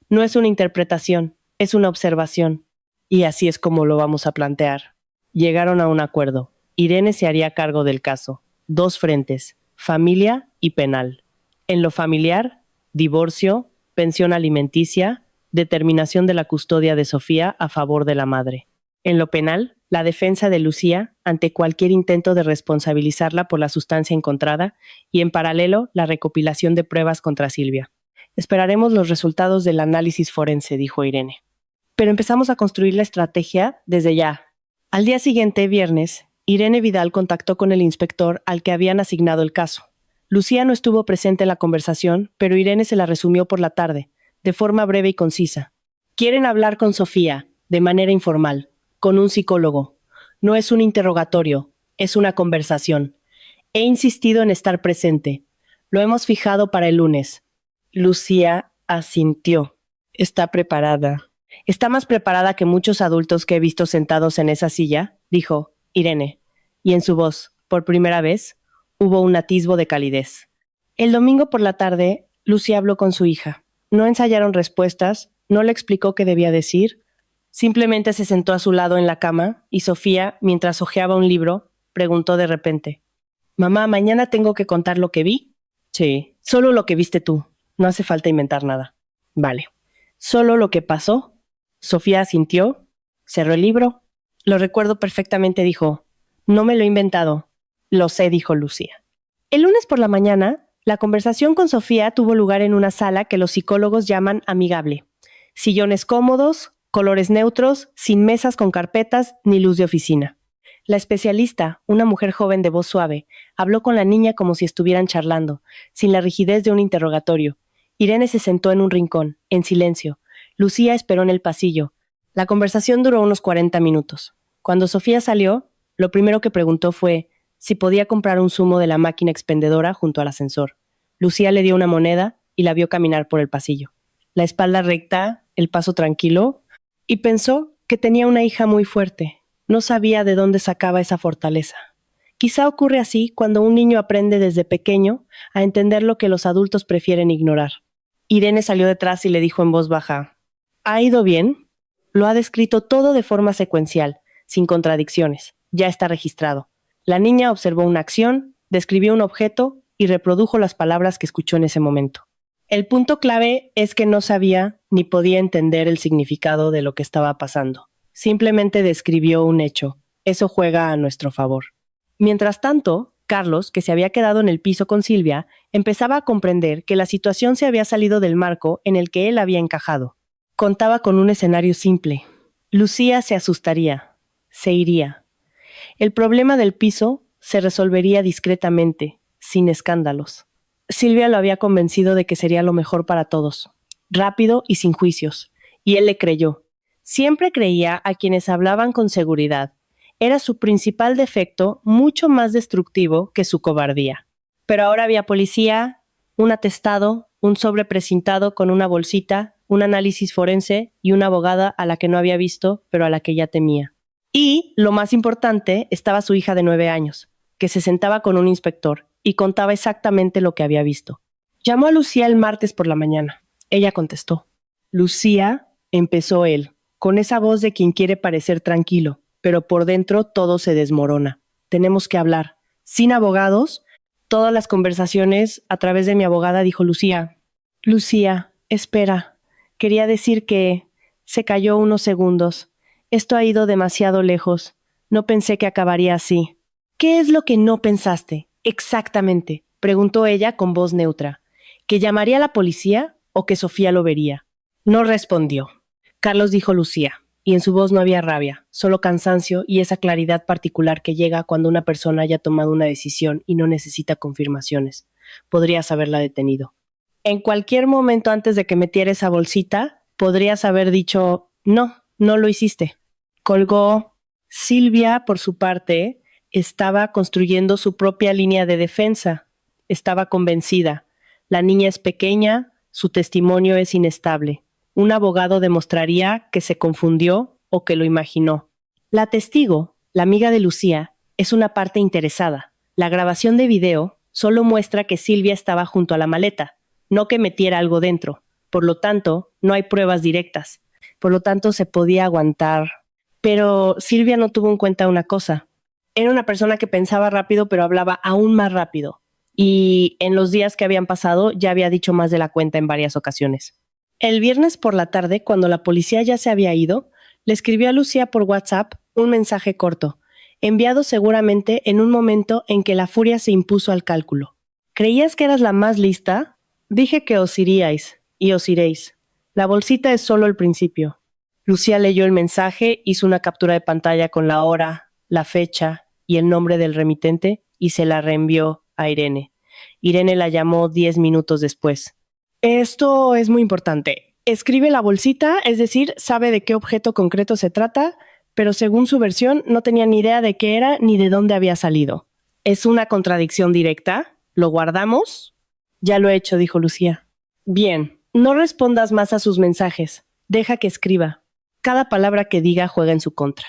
No es una interpretación, es una observación. Y así es como lo vamos a plantear. Llegaron a un acuerdo. Irene se haría cargo del caso. 2 frentes, familia y penal. En lo familiar, divorcio, pensión alimenticia, determinación de la custodia de Sofía a favor de la madre. En lo penal, la defensa de Lucía ante cualquier intento de responsabilizarla por la sustancia encontrada y en paralelo la recopilación de pruebas contra Silvia. Esperaremos los resultados del análisis forense, dijo Irene. Pero empezamos a construir la estrategia desde ya. Al día siguiente, viernes, Irene Vidal contactó con el inspector al que habían asignado el caso. Lucía no estuvo presente en la conversación, pero Irene se la resumió por la tarde, de forma breve y concisa. Quieren hablar con Sofía, de manera informal, con un psicólogo. No es un interrogatorio, es una conversación. He insistido en estar presente. Lo hemos fijado para el lunes. Lucía asintió. Está preparada. Está más preparada que muchos adultos que he visto sentados en esa silla, dijo Irene, y en su voz, por primera vez, hubo un atisbo de calidez. El domingo por la tarde, Lucía habló con su hija. No ensayaron respuestas, no le explicó qué debía decir, simplemente se sentó a su lado en la cama y Sofía, mientras hojeaba un libro, preguntó de repente, «Mamá, ¿mañana tengo que contar lo que vi?» «Sí, solo lo que viste tú. No hace falta inventar nada». «Vale. ¿Solo lo que pasó?» Sofía asintió, cerró el libro. «Lo recuerdo perfectamente», dijo. «No me lo he inventado». «Lo sé», dijo Lucía. El lunes por la mañana, la conversación con Sofía tuvo lugar en una sala que los psicólogos llaman amigable. Sillones cómodos, colores neutros, sin mesas con carpetas ni luz de oficina. La especialista, una mujer joven de voz suave, habló con la niña como si estuvieran charlando, sin la rigidez de un interrogatorio. Irene se sentó en un rincón, en silencio. Lucía esperó en el pasillo. La conversación duró unos 40 minutos. Cuando Sofía salió, lo primero que preguntó fue si podía comprar un zumo de la máquina expendedora junto al ascensor. Lucía le dio una moneda y la vio caminar por el pasillo. La espalda recta, el paso tranquilo, y pensó que tenía una hija muy fuerte. No sabía de dónde sacaba esa fortaleza. Quizá ocurre así cuando un niño aprende desde pequeño a entender lo que los adultos prefieren ignorar. Irene salió detrás y le dijo en voz baja: ¿Ha ido bien? Lo ha descrito todo de forma secuencial, sin contradicciones. Ya está registrado. La niña observó una acción, describió un objeto y reprodujo las palabras que escuchó en ese momento. El punto clave es que no sabía ni podía entender el significado de lo que estaba pasando. Simplemente describió un hecho. Eso juega a nuestro favor. Mientras tanto, Carlos, que se había quedado en el piso con Silvia, empezaba a comprender que la situación se había salido del marco en el que él había encajado. Contaba con un escenario simple. Lucía se asustaría, se iría. El problema del piso se resolvería discretamente, sin escándalos. Silvia lo había convencido de que sería lo mejor para todos, rápido y sin juicios, y él le creyó. Siempre creía a quienes hablaban con seguridad. Era su principal defecto, mucho más destructivo que su cobardía. Pero ahora había policía, un atestado, un sobre precintado con una bolsita, un análisis forense y una abogada a la que no había visto, pero a la que ya temía. Y, lo más importante, estaba su hija de 9 años, que se sentaba con un inspector y contaba exactamente lo que había visto. Llamó a Lucía el martes por la mañana. Ella contestó. Lucía, empezó él, con esa voz de quien quiere parecer tranquilo, pero por dentro todo se desmorona. Tenemos que hablar. Sin abogados, todas las conversaciones a través de mi abogada, dijo Lucía. Lucía, espera. Quería decir que... Se calló unos segundos. Esto ha ido demasiado lejos. No pensé que acabaría así. ¿Qué es lo que no pensaste? Exactamente, preguntó ella con voz neutra. ¿Que llamaría a la policía o que Sofía lo vería? No respondió. Carlos dijo Lucía, y en su voz no había rabia, solo cansancio y esa claridad particular que llega cuando una persona haya tomado una decisión y no necesita confirmaciones. Podrías haberla detenido. En cualquier momento antes de que metiera esa bolsita, podrías haber dicho, no, no lo hiciste. Colgó. Silvia, por su parte, estaba construyendo su propia línea de defensa. Estaba convencida. La niña es pequeña, su testimonio es inestable. Un abogado demostraría que se confundió o que lo imaginó. La testigo, la amiga de Lucía, es una parte interesada. La grabación de video solo muestra que Silvia estaba junto a la maleta, no que metiera algo dentro. Por lo tanto, no hay pruebas directas. Por lo tanto, se podía aguantar. Pero Silvia no tuvo en cuenta una cosa. Era una persona que pensaba rápido, pero hablaba aún más rápido. Y en los días que habían pasado, ya había dicho más de la cuenta en varias ocasiones. El viernes por la tarde, cuando la policía ya se había ido, le escribió a Lucía por WhatsApp un mensaje corto, enviado seguramente en un momento en que la furia se impuso al cálculo. ¿Creías que eras la más lista? Dije que os iríais, y os iréis. La bolsita es solo el principio. Lucía leyó el mensaje, hizo una captura de pantalla con la hora, la fecha y el nombre del remitente y se la reenvió a Irene. Irene la llamó 10 minutos después. Esto es muy importante. Escribe la bolsita, es decir, sabe de qué objeto concreto se trata, pero según su versión no tenía ni idea de qué era ni de dónde había salido. ¿Es una contradicción directa? ¿Lo guardamos? Ya lo he hecho, dijo Lucía. Bien, no respondas más a sus mensajes. Deja que escriba. Cada palabra que diga juega en su contra.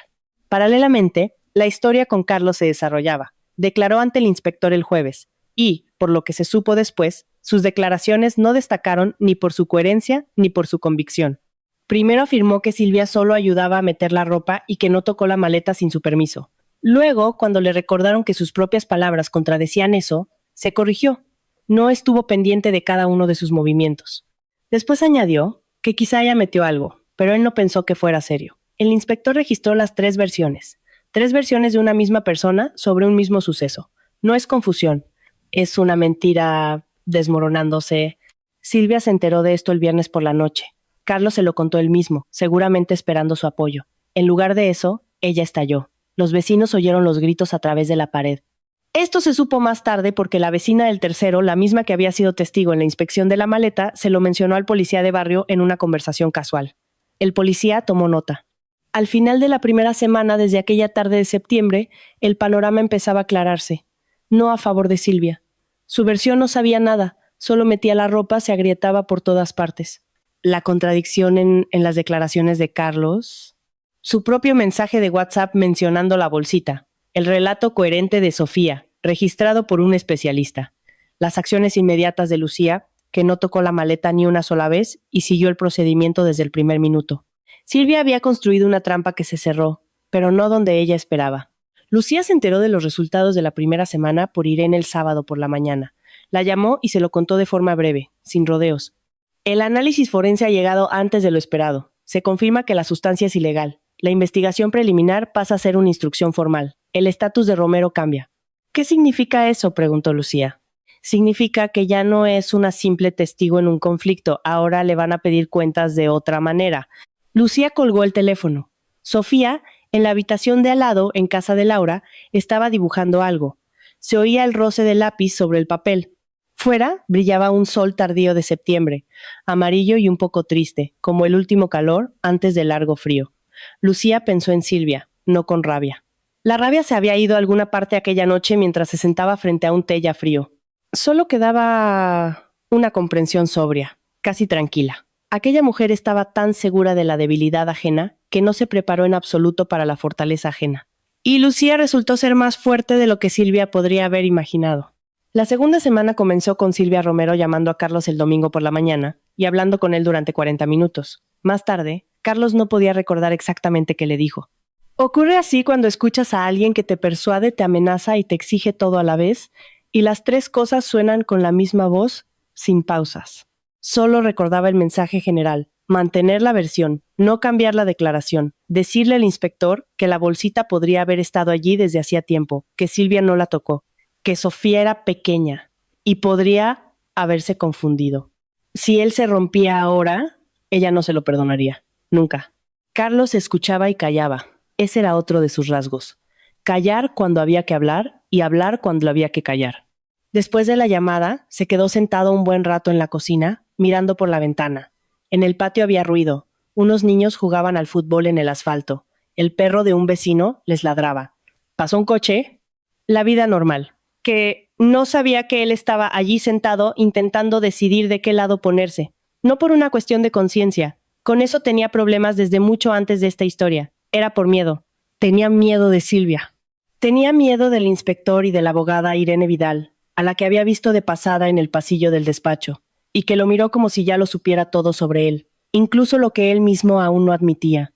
Paralelamente, la historia con Carlos se desarrollaba. Declaró ante el inspector el jueves y, por lo que se supo después, sus declaraciones no destacaron ni por su coherencia ni por su convicción. Primero afirmó que Silvia solo ayudaba a meter la ropa y que no tocó la maleta sin su permiso. Luego, cuando le recordaron que sus propias palabras contradecían eso, se corrigió. No estuvo pendiente de cada uno de sus movimientos. Después añadió que quizá ella metió algo, pero él no pensó que fuera serio. El inspector registró las 3 versiones de una misma persona sobre un mismo suceso. No es confusión. Es una mentira desmoronándose. Silvia se enteró de esto el viernes por la noche. Carlos se lo contó él mismo, seguramente esperando su apoyo. En lugar de eso, ella estalló. Los vecinos oyeron los gritos a través de la pared. Esto se supo más tarde porque la vecina del tercero, la misma que había sido testigo en la inspección de la maleta, se lo mencionó al policía de barrio en una conversación casual. El policía tomó nota. Al final de la primera semana, desde aquella tarde de septiembre, el panorama empezaba a aclararse. No a favor de Silvia. Su versión no sabía nada, solo metía la ropa, se agrietaba por todas partes. La contradicción en las declaraciones de Carlos. Su propio mensaje de WhatsApp mencionando la bolsita. El relato coherente de Sofía, registrado por un especialista. Las acciones inmediatas de Lucía, que no tocó la maleta ni una sola vez y siguió el procedimiento desde el primer minuto. Silvia había construido una trampa que se cerró, pero no donde ella esperaba. Lucía se enteró de los resultados de la primera semana por Irene el sábado por la mañana. La llamó y se lo contó de forma breve, sin rodeos. El análisis forense ha llegado antes de lo esperado. Se confirma que la sustancia es ilegal. La investigación preliminar pasa a ser una instrucción formal. El estatus de Romero cambia. ¿Qué significa eso?, preguntó Lucía. Significa que ya no es una simple testigo en un conflicto. Ahora le van a pedir cuentas de otra manera. Lucía colgó el teléfono. Sofía, en la habitación de al lado, en casa de Laura, estaba dibujando algo. Se oía el roce del lápiz sobre el papel. Fuera brillaba un sol tardío de septiembre, amarillo y un poco triste, como el último calor antes del largo frío. Lucía pensó en Silvia, no con rabia. La rabia se había ido a alguna parte aquella noche mientras se sentaba frente a un té ya frío. Solo quedaba una comprensión sobria, casi tranquila. Aquella mujer estaba tan segura de la debilidad ajena que no se preparó en absoluto para la fortaleza ajena. Y Lucía resultó ser más fuerte de lo que Silvia podría haber imaginado. La segunda semana comenzó con Silvia Romero llamando a Carlos el domingo por la mañana y hablando con él durante 40 minutos. Más tarde, Carlos no podía recordar exactamente qué le dijo. Ocurre así cuando escuchas a alguien que te persuade, te amenaza y te exige todo a la vez, y las tres cosas suenan con la misma voz, sin pausas. Solo recordaba el mensaje general, mantener la versión, no cambiar la declaración, decirle al inspector que la bolsita podría haber estado allí desde hacía tiempo, que Silvia no la tocó, que Sofía era pequeña y podría haberse confundido. Si él se rompía ahora, ella no se lo perdonaría, nunca. Carlos escuchaba y callaba. Ese era otro de sus rasgos. Callar cuando había que hablar y hablar cuando había que callar. Después de la llamada, se quedó sentado un buen rato en la cocina, mirando por la ventana. En el patio había ruido. Unos niños jugaban al fútbol en el asfalto. El perro de un vecino les ladraba. Pasó un coche. La vida normal. Que no sabía que él estaba allí sentado intentando decidir de qué lado ponerse. No por una cuestión de conciencia. Con eso tenía problemas desde mucho antes de esta historia. Era por miedo. Tenía miedo de Silvia. Tenía miedo del inspector y de la abogada Irene Vidal, a la que había visto de pasada en el pasillo del despacho, y que lo miró como si ya lo supiera todo sobre él, incluso lo que él mismo aún no admitía.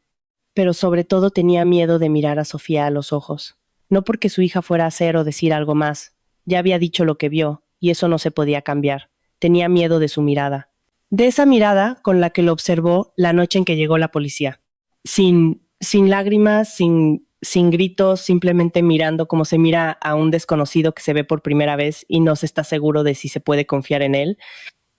Pero sobre todo tenía miedo de mirar a Sofía a los ojos. No porque su hija fuera a hacer o decir algo más. Ya había dicho lo que vio, y eso no se podía cambiar. Tenía miedo de su mirada. De esa mirada con la que lo observó la noche en que llegó la policía. Sin lágrimas, sin gritos, simplemente mirando como se mira a un desconocido que se ve por primera vez y no se está seguro de si se puede confiar en él.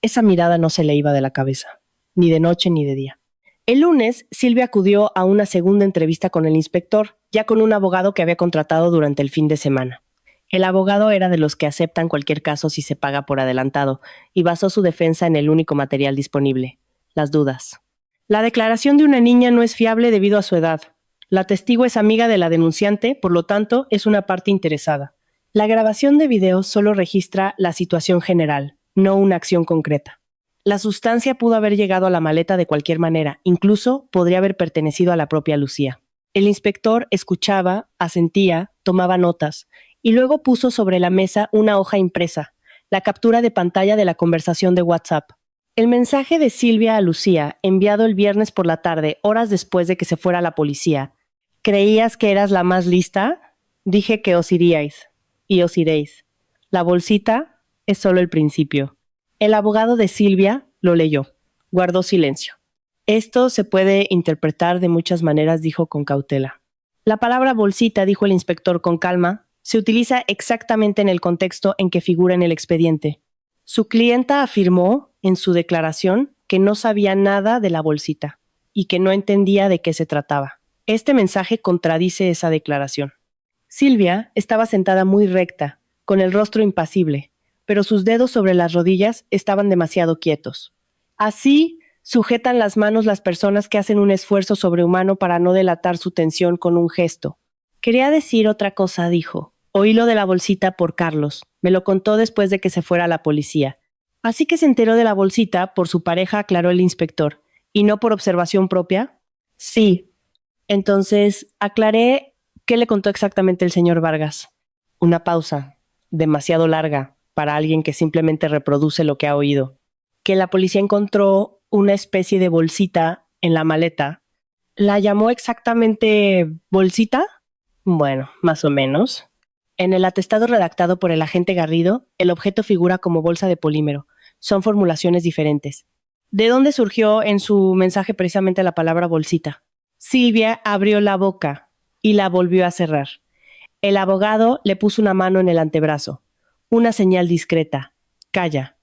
Esa mirada no se le iba de la cabeza, ni de noche ni de día. El lunes, Silvia acudió a una segunda entrevista con el inspector, ya con un abogado que había contratado durante el fin de semana. El abogado era de los que aceptan cualquier caso si se paga por adelantado, y basó su defensa en el único material disponible: las dudas. La declaración de una niña no es fiable debido a su edad. La testigo es amiga de la denunciante, por lo tanto, es una parte interesada. La grabación de video solo registra la situación general, no una acción concreta. La sustancia pudo haber llegado a la maleta de cualquier manera, incluso podría haber pertenecido a la propia Lucía. El inspector escuchaba, asentía, tomaba notas, y luego puso sobre la mesa una hoja impresa, la captura de pantalla de la conversación de WhatsApp. El mensaje de Silvia a Lucía, enviado el viernes por la tarde, horas después de que se fuera la policía. ¿Creías que eras la más lista? Dije que os iríais, y os iréis. La bolsita es solo el principio. El abogado de Silvia lo leyó. Guardó silencio. Esto se puede interpretar de muchas maneras, dijo con cautela. La palabra bolsita, dijo el inspector con calma, Se utiliza exactamente en el contexto en que figura en el expediente. Su clienta afirmó en su declaración que no sabía nada de la bolsita y que no entendía de qué se trataba. Este mensaje contradice esa declaración. Silvia estaba sentada muy recta, con el rostro impasible, pero sus dedos sobre las rodillas estaban demasiado quietos. Así sujetan las manos las personas que hacen un esfuerzo sobrehumano para no delatar su tensión con un gesto. Quería decir otra cosa, dijo. Oí lo de la bolsita por Carlos. Me lo contó después de que se fuera la policía. Así que se enteró de la bolsita por su pareja, aclaró el inspector. ¿Y no por observación propia? Sí. Entonces, aclaré qué le contó exactamente el señor Vargas. Una pausa, demasiado larga, para alguien que simplemente reproduce lo que ha oído. Que la policía encontró una especie de bolsita en la maleta. ¿La llamó exactamente bolsita? Bueno, más o menos. En el atestado redactado por el agente Garrido, el objeto figura como bolsa de polímero. Son formulaciones diferentes. ¿De dónde surgió en su mensaje precisamente la palabra bolsita? Silvia abrió la boca y la volvió a cerrar. El abogado le puso una mano en el antebrazo. Una señal discreta. Calla.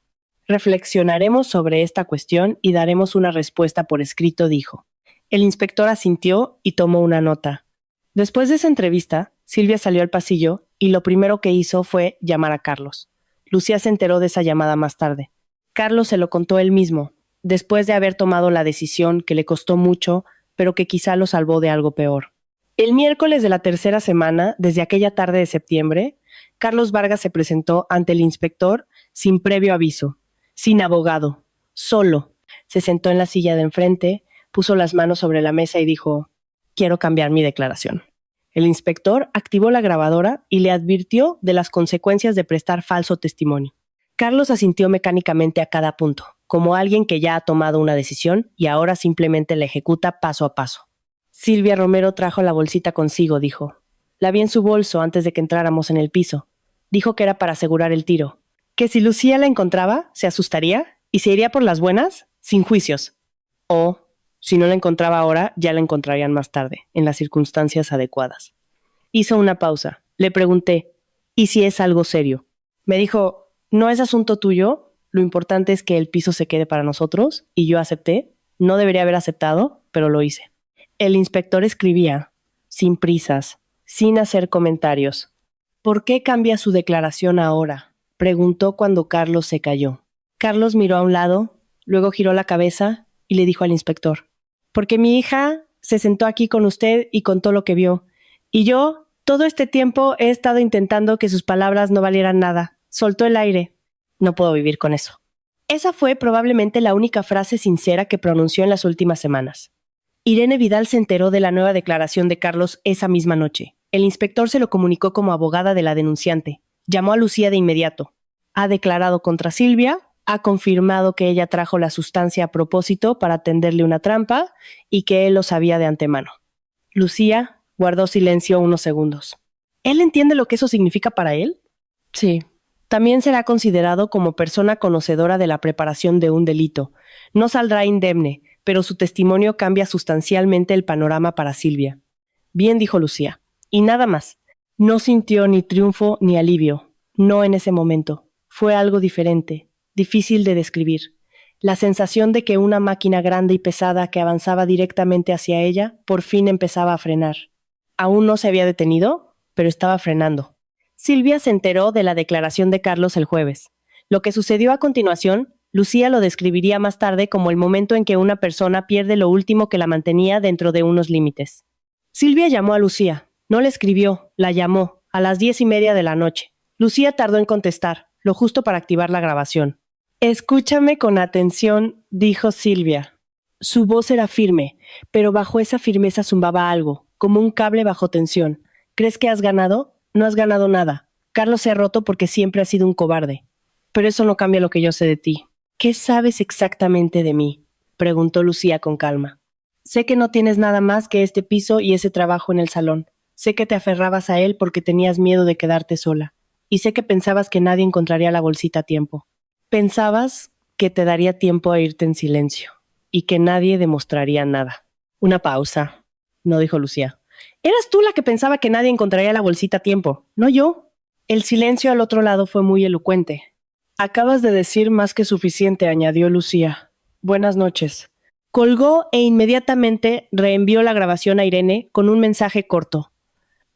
Reflexionaremos sobre esta cuestión y daremos una respuesta por escrito, dijo. El inspector asintió y tomó una nota. Después de esa entrevista, Silvia salió al pasillo y lo primero que hizo fue llamar a Carlos. Lucía se enteró de esa llamada más tarde. Carlos se lo contó él mismo, después de haber tomado la decisión que le costó mucho, pero que quizá lo salvó de algo peor. El miércoles de la tercera semana, desde aquella tarde de septiembre, Carlos Vargas se presentó ante el inspector sin previo aviso, sin abogado, solo. Se sentó en la silla de enfrente, puso las manos sobre la mesa y dijo: «Quiero cambiar mi declaración». El inspector activó la grabadora y le advirtió de las consecuencias de prestar falso testimonio. Carlos asintió mecánicamente a cada punto, como alguien que ya ha tomado una decisión y ahora simplemente la ejecuta paso a paso. Silvia Romero trajo la bolsita consigo, dijo. La vi en su bolso antes de que entráramos en el piso. Dijo que era para asegurar el tiro. Que si Lucía la encontraba, se asustaría y se iría por las buenas, sin juicios. O, si no la encontraba ahora, ya la encontrarían más tarde, en las circunstancias adecuadas. Hizo una pausa. Le pregunté, ¿y si es algo serio? Me dijo, no es asunto tuyo, lo importante es que el piso se quede para nosotros, y yo acepté. No debería haber aceptado, pero lo hice. El inspector escribía, sin prisas, sin hacer comentarios. ¿Por qué cambia su declaración ahora?, preguntó cuando Carlos se calló. Carlos miró a un lado, luego giró la cabeza y le dijo al inspector, porque mi hija se sentó aquí con usted y contó lo que vio. Y yo, todo este tiempo, he estado intentando que sus palabras no valieran nada. Soltó el aire. No puedo vivir con eso. Esa fue probablemente la única frase sincera que pronunció en las últimas semanas. Irene Vidal se enteró de la nueva declaración de Carlos esa misma noche. El inspector se lo comunicó como abogada de la denunciante. Llamó a Lucía de inmediato. Ha declarado contra Silvia, ha confirmado que ella trajo la sustancia a propósito para tenderle una trampa y que él lo sabía de antemano. Lucía guardó silencio unos segundos. ¿Él entiende lo que eso significa para él? Sí. También será considerado como persona conocedora de la preparación de un delito. No saldrá indemne, pero su testimonio cambia sustancialmente el panorama para Silvia. Bien, dijo Lucía. Y nada más. No sintió ni triunfo ni alivio. No en ese momento. Fue algo diferente, difícil de describir. La sensación de que una máquina grande y pesada que avanzaba directamente hacia ella, por fin empezaba a frenar. Aún no se había detenido, pero estaba frenando. Silvia se enteró de la declaración de Carlos el jueves. Lo que sucedió a continuación, Lucía lo describiría más tarde como el momento en que una persona pierde lo último que la mantenía dentro de unos límites. Silvia llamó a Lucía. No le escribió, la llamó, a las 10:30 de la noche. Lucía tardó en contestar, lo justo para activar la grabación. «Escúchame con atención», dijo Silvia. Su voz era firme, pero bajo esa firmeza zumbaba algo, como un cable bajo tensión. ¿Crees que has ganado? No has ganado nada. Carlos se ha roto porque siempre has sido un cobarde. Pero eso no cambia lo que yo sé de ti. ¿Qué sabes exactamente de mí?, preguntó Lucía con calma. Sé que no tienes nada más que este piso y ese trabajo en el salón. Sé que te aferrabas a él porque tenías miedo de quedarte sola. Y sé que pensabas que nadie encontraría la bolsita a tiempo. Pensabas que te daría tiempo a irte en silencio y que nadie demostraría nada. Una pausa, no dijo Lucía. Eras tú la que pensaba que nadie encontraría la bolsita a tiempo, no yo. El silencio al otro lado fue muy elocuente. Acabas de decir más que suficiente, añadió Lucía. Buenas noches. Colgó e inmediatamente reenvió la grabación a Irene con un mensaje corto.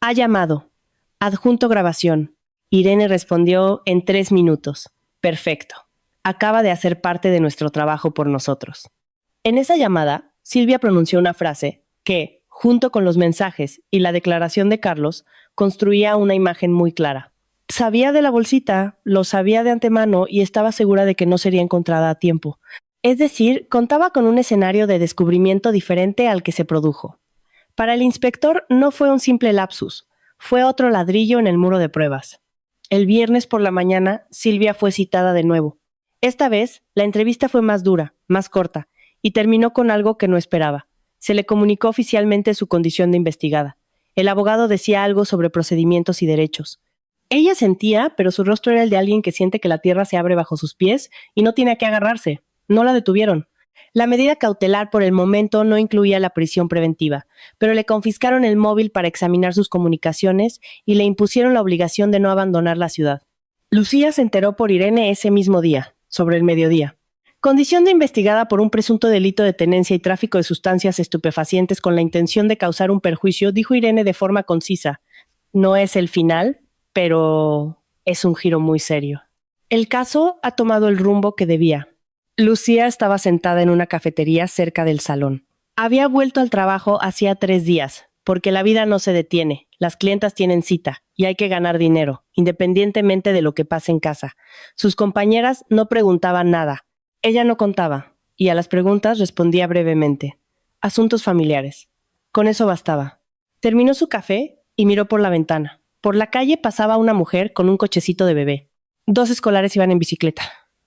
Ha llamado. Adjunto grabación. Irene respondió en 3 minutos. Perfecto. Acaba de hacer parte de nuestro trabajo por nosotros. En esa llamada, Silvia pronunció una frase que, junto con los mensajes y la declaración de Carlos, construía una imagen muy clara. Sabía de la bolsita, lo sabía de antemano y estaba segura de que no sería encontrada a tiempo. Es decir, contaba con un escenario de descubrimiento diferente al que se produjo. Para el inspector no fue un simple lapsus, fue otro ladrillo en el muro de pruebas. El viernes por la mañana, Silvia fue citada de nuevo. Esta vez, la entrevista fue más dura, más corta, y terminó con algo que no esperaba. Se le comunicó oficialmente su condición de investigada. El abogado decía algo sobre procedimientos y derechos. Ella sentía, pero su rostro era el de alguien que siente que la tierra se abre bajo sus pies y no tiene a qué agarrarse. No la detuvieron. La medida cautelar por el momento no incluía la prisión preventiva, pero le confiscaron el móvil para examinar sus comunicaciones y le impusieron la obligación de no abandonar la ciudad. Lucía se enteró por Irene ese mismo día, sobre el mediodía. Condición de investigada por un presunto delito de tenencia y tráfico de sustancias estupefacientes con la intención de causar un perjuicio, dijo Irene de forma concisa. No es el final, pero es un giro muy serio. El caso ha tomado el rumbo que debía. Lucía estaba sentada en una cafetería cerca del salón. Había vuelto al trabajo hacía 3 días, porque la vida no se detiene, las clientas tienen cita y hay que ganar dinero, independientemente de lo que pase en casa. Sus compañeras no preguntaban nada. Ella no contaba, y a las preguntas respondía brevemente. Asuntos familiares. Con eso bastaba. Terminó su café y miró por la ventana. Por la calle pasaba una mujer con un cochecito de bebé. 2 escolares iban en bicicleta.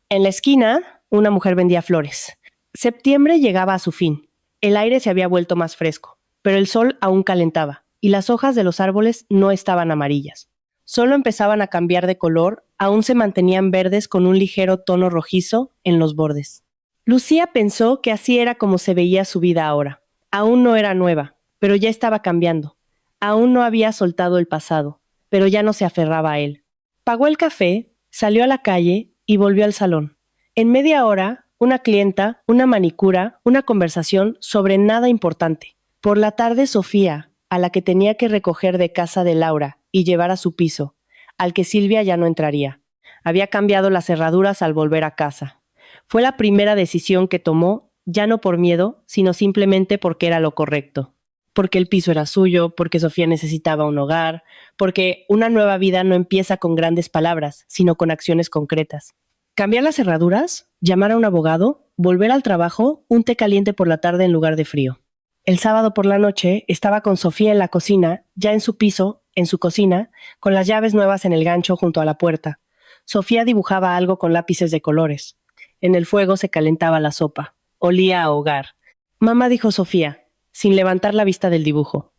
En la esquina, una mujer vendía flores. Septiembre llegaba a su fin. El aire se había vuelto más fresco, pero el sol aún calentaba, y las hojas de los árboles no estaban amarillas. Solo empezaban a cambiar de color, aún se mantenían verdes con un ligero tono rojizo en los bordes. Lucía pensó que así era como se veía su vida ahora. Aún no era nueva, pero ya estaba cambiando. Aún no había soltado el pasado, pero ya no se aferraba a él. Pagó el café, salió a la calle y volvió al salón. En media hora, una clienta, una manicura, una conversación sobre nada importante. Por la tarde, Sofía, a la que tenía que recoger de casa de Laura y llevar a su piso, al que Silvia ya no entraría. Había cambiado las cerraduras al volver a casa. Fue la primera decisión que tomó, ya no por miedo, sino simplemente porque era lo correcto. Porque el piso era suyo, porque Sofía necesitaba un hogar, porque una nueva vida no empieza con grandes palabras, sino con acciones concretas. Cambiar las cerraduras, llamar a un abogado, volver al trabajo, un té caliente por la tarde en lugar de frío. El sábado por la noche estaba con Sofía en la cocina, ya en su piso, en su cocina, con las llaves nuevas en el gancho junto a la puerta. Sofía dibujaba algo con lápices de colores. En el fuego se calentaba la sopa. Olía a hogar. Mamá, dijo Sofía, sin levantar la vista del dibujo.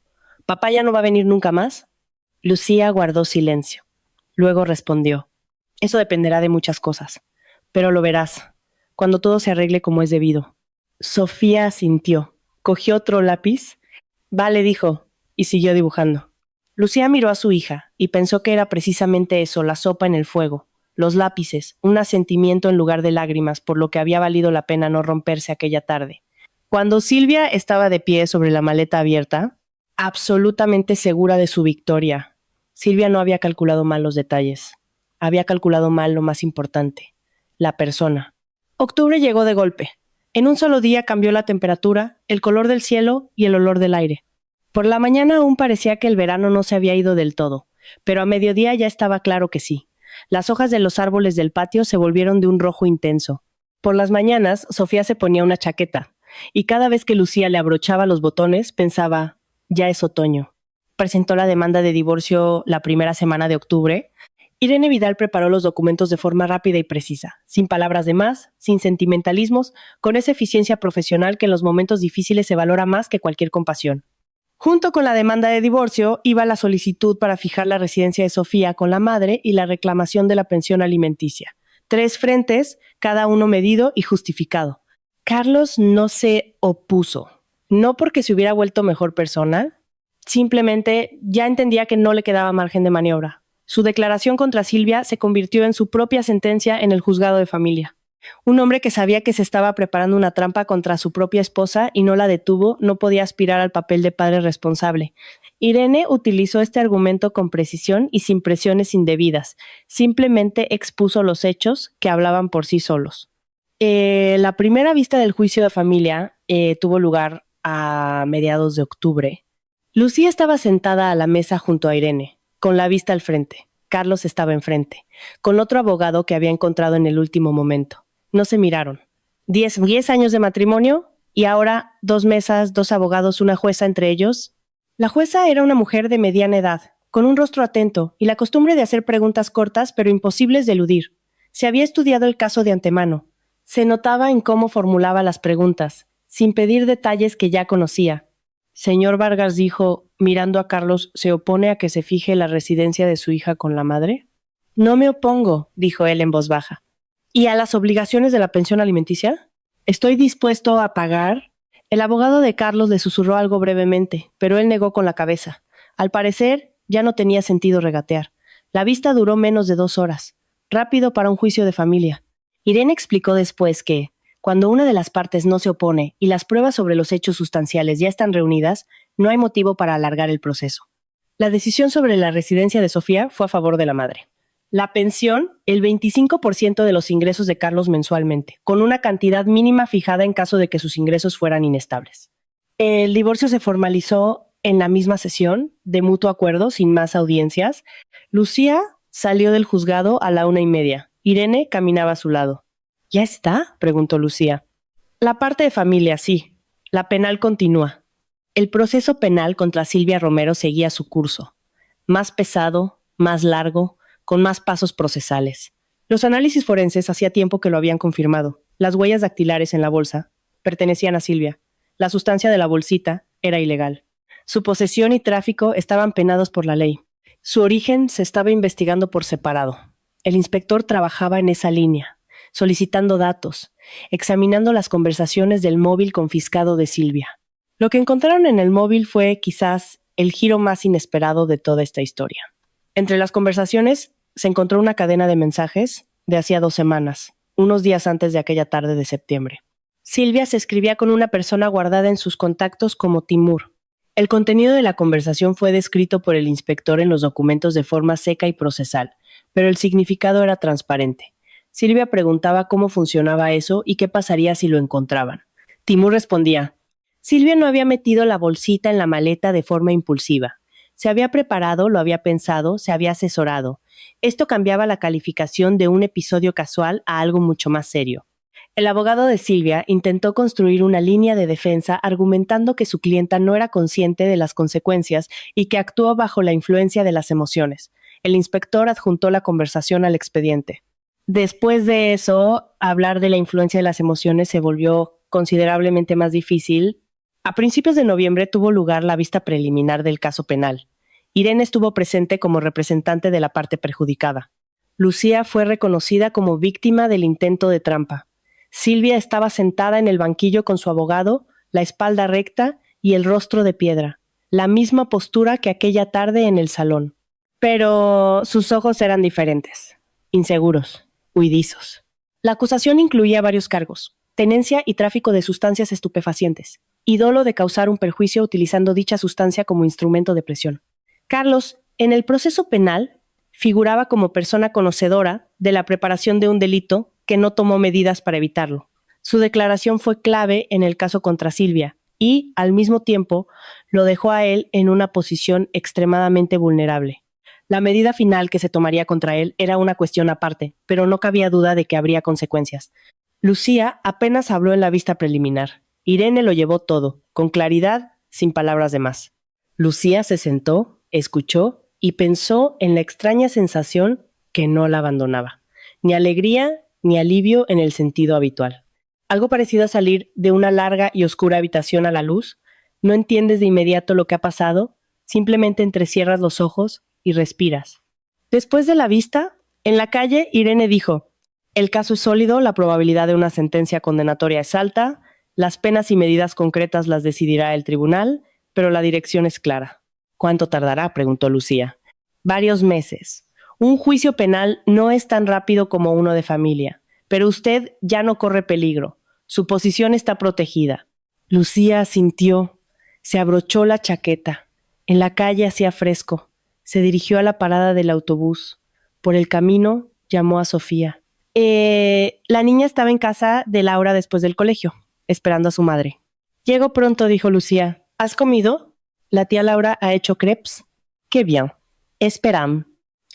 ¿Papá ya no va a venir nunca más? Lucía guardó silencio. Luego respondió. Eso dependerá de muchas cosas. Pero lo verás, cuando todo se arregle como es debido. Sofía asintió. Cogió otro lápiz. Vale, dijo, y siguió dibujando. Lucía miró a su hija y pensó que era precisamente eso, la sopa en el fuego, los lápices, un asentimiento en lugar de lágrimas, por lo que había valido la pena no romperse aquella tarde. Cuando Silvia estaba de pie sobre la maleta abierta, absolutamente segura de su victoria, Silvia no había calculado mal los detalles. Había calculado mal lo más importante, la persona. Octubre llegó de golpe. En un solo día cambió la temperatura, el color del cielo y el olor del aire. Por la mañana aún parecía que el verano no se había ido del todo, pero a mediodía ya estaba claro que sí. Las hojas de los árboles del patio se volvieron de un rojo intenso. Por las mañanas, Sofía se ponía una chaqueta, y cada vez que Lucía le abrochaba los botones, pensaba, ya es otoño. Presentó la demanda de divorcio la primera semana de octubre. Irene Vidal preparó los documentos de forma rápida y precisa, sin palabras de más, sin sentimentalismos, con esa eficiencia profesional que en los momentos difíciles se valora más que cualquier compasión. Junto con la demanda de divorcio iba la solicitud para fijar la residencia de Sofía con la madre y la reclamación de la pensión alimenticia. 3 frentes, cada uno medido y justificado. Carlos no se opuso, no porque se hubiera vuelto mejor persona, Simplemente ya entendía que no le quedaba margen de maniobra. Su declaración contra Silvia se convirtió en su propia sentencia en el juzgado de familia. Un hombre que sabía que se estaba preparando una trampa contra su propia esposa y no la detuvo, no podía aspirar al papel de padre responsable. Irene utilizó este argumento con precisión y sin presiones indebidas. Simplemente expuso los hechos que hablaban por sí solos. La primera vista del juicio de familia tuvo lugar a mediados de octubre. Lucía estaba sentada a la mesa junto a Irene, con la vista al frente. Carlos estaba enfrente, con otro abogado que había encontrado en el último momento. No se miraron. 10 años de matrimonio y ahora 2 mesas, 2 abogados, una jueza entre ellos. La jueza era una mujer de mediana edad, con un rostro atento y la costumbre de hacer preguntas cortas pero imposibles de eludir. Se había estudiado el caso de antemano. Se notaba en cómo formulaba las preguntas, sin pedir detalles que ya conocía. Señor Vargas dijo, mirando a Carlos, ¿se opone a que se fije la residencia de su hija con la madre? No me opongo, dijo él en voz baja. ¿Y a las obligaciones de la pensión alimenticia? Estoy dispuesto a pagar. El abogado de Carlos le susurró algo brevemente, pero él negó con la cabeza. Al parecer, ya no tenía sentido regatear. La vista duró menos de 2 horas. Rápido para un juicio de familia. Irene explicó después que, cuando una de las partes no se opone y las pruebas sobre los hechos sustanciales ya están reunidas, no hay motivo para alargar el proceso. La decisión sobre la residencia de Sofía fue a favor de la madre. La pensión, el 25% de los ingresos de Carlos mensualmente, con una cantidad mínima fijada en caso de que sus ingresos fueran inestables. El divorcio se formalizó en la misma sesión, de mutuo acuerdo, sin más audiencias. Lucía salió del juzgado a la 1:30. Irene caminaba a su lado. ¿Ya está?, preguntó Lucía. La parte de familia, sí. La penal continúa. El proceso penal contra Silvia Romero seguía su curso. Más pesado, más largo, con más pasos procesales. Los análisis forenses hacía tiempo que lo habían confirmado. Las huellas dactilares en la bolsa pertenecían a Silvia. La sustancia de la bolsita era ilegal. Su posesión y tráfico estaban penados por la ley. Su origen se estaba investigando por separado. El inspector trabajaba en esa línea, solicitando datos, examinando las conversaciones del móvil confiscado de Silvia. Lo que encontraron en el móvil fue, quizás, el giro más inesperado de toda esta historia. Entre las conversaciones se encontró una cadena de mensajes de hacía 2 semanas, unos días antes de aquella tarde de septiembre. Silvia se escribía con una persona guardada en sus contactos como Timur. El contenido de la conversación fue descrito por el inspector en los documentos de forma seca y procesal, pero el significado era transparente. Silvia preguntaba cómo funcionaba eso y qué pasaría si lo encontraban. Timur respondía, Silvia no había metido la bolsita en la maleta de forma impulsiva. Se había preparado, lo había pensado, se había asesorado. Esto cambiaba la calificación de un episodio casual a algo mucho más serio. El abogado de Silvia intentó construir una línea de defensa argumentando que su clienta no era consciente de las consecuencias y que actuó bajo la influencia de las emociones. El inspector adjuntó la conversación al expediente. Después de eso, hablar de la influencia de las emociones se volvió considerablemente más difícil. A principios de noviembre tuvo lugar la vista preliminar del caso penal. Irene estuvo presente como representante de la parte perjudicada. Lucía fue reconocida como víctima del intento de trampa. Silvia estaba sentada en el banquillo con su abogado, la espalda recta y el rostro de piedra, la misma postura que aquella tarde en el salón. Pero sus ojos eran diferentes, inseguros, huidizos. La acusación incluía varios cargos: tenencia y tráfico de sustancias estupefacientes, y dolo de causar un perjuicio utilizando dicha sustancia como instrumento de presión. Carlos, en el proceso penal, figuraba como persona conocedora de la preparación de un delito que no tomó medidas para evitarlo. Su declaración fue clave en el caso contra Silvia y, al mismo tiempo, lo dejó a él en una posición extremadamente vulnerable. La medida final que se tomaría contra él era una cuestión aparte, pero no cabía duda de que habría consecuencias. Lucía apenas habló en la vista preliminar. Irene lo llevó todo, con claridad, sin palabras de más. Lucía se sentó, escuchó y pensó en la extraña sensación que no la abandonaba. Ni alegría ni alivio en el sentido habitual. Algo parecido a salir de una larga y oscura habitación a la luz. No entiendes de inmediato lo que ha pasado, simplemente entrecierras los ojos y respiras. Después de la vista, en la calle, Irene dijo: el caso es sólido, la probabilidad de una sentencia condenatoria es alta, las penas y medidas concretas las decidirá el tribunal, pero la dirección es clara. ¿Cuánto tardará?, preguntó Lucía. Varios meses. Un juicio penal no es tan rápido como uno de familia, pero usted ya no corre peligro. Su posición está protegida. Lucía asintió. Se abrochó la chaqueta. En la calle hacía fresco. Se dirigió a la parada del autobús. Por el camino llamó a Sofía. La niña estaba en casa de Laura después del colegio, esperando a su madre. Llego pronto, dijo Lucía. ¿Has comido? La tía Laura ha hecho crepes. Qué bien. Esperam.